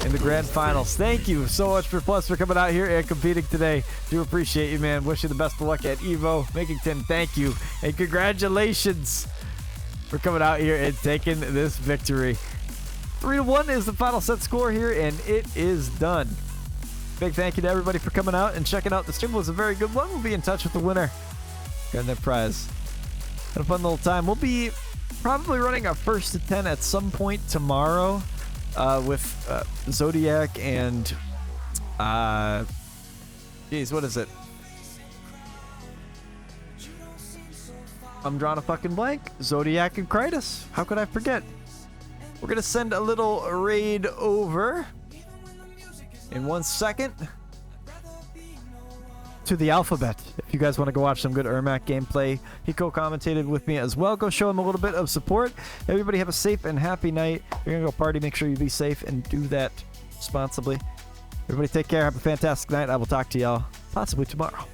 [SPEAKER 1] in the grand finals. Thank you so much for Plus for coming out here and competing today. Do appreciate you, man. Wish you the best of luck at EVO. MINKINGTON, thank you, and congratulations for coming out here and taking this victory. 3-1 is the final set score here, and it is done. Big thank you to everybody for coming out and checking out the stream. It was a very good one. We'll be in touch with the winner. Got that prize. Had a fun little time. We'll be probably running a 1st to 10 at some point tomorrow with Zodiac and geez, what is it? I'm drawing a fucking blank. Zodiac and Krytus. How could I forget? We're gonna send a little raid over in 1 second to the Alphabet. If you guys want to go watch some good Ermac gameplay, he co-commentated with me as well. Go show him a little bit of support. Everybody have a safe and happy night. If you're gonna go party, make sure you be safe and do that responsibly. Everybody take care. Have a fantastic night. I will talk to y'all possibly tomorrow.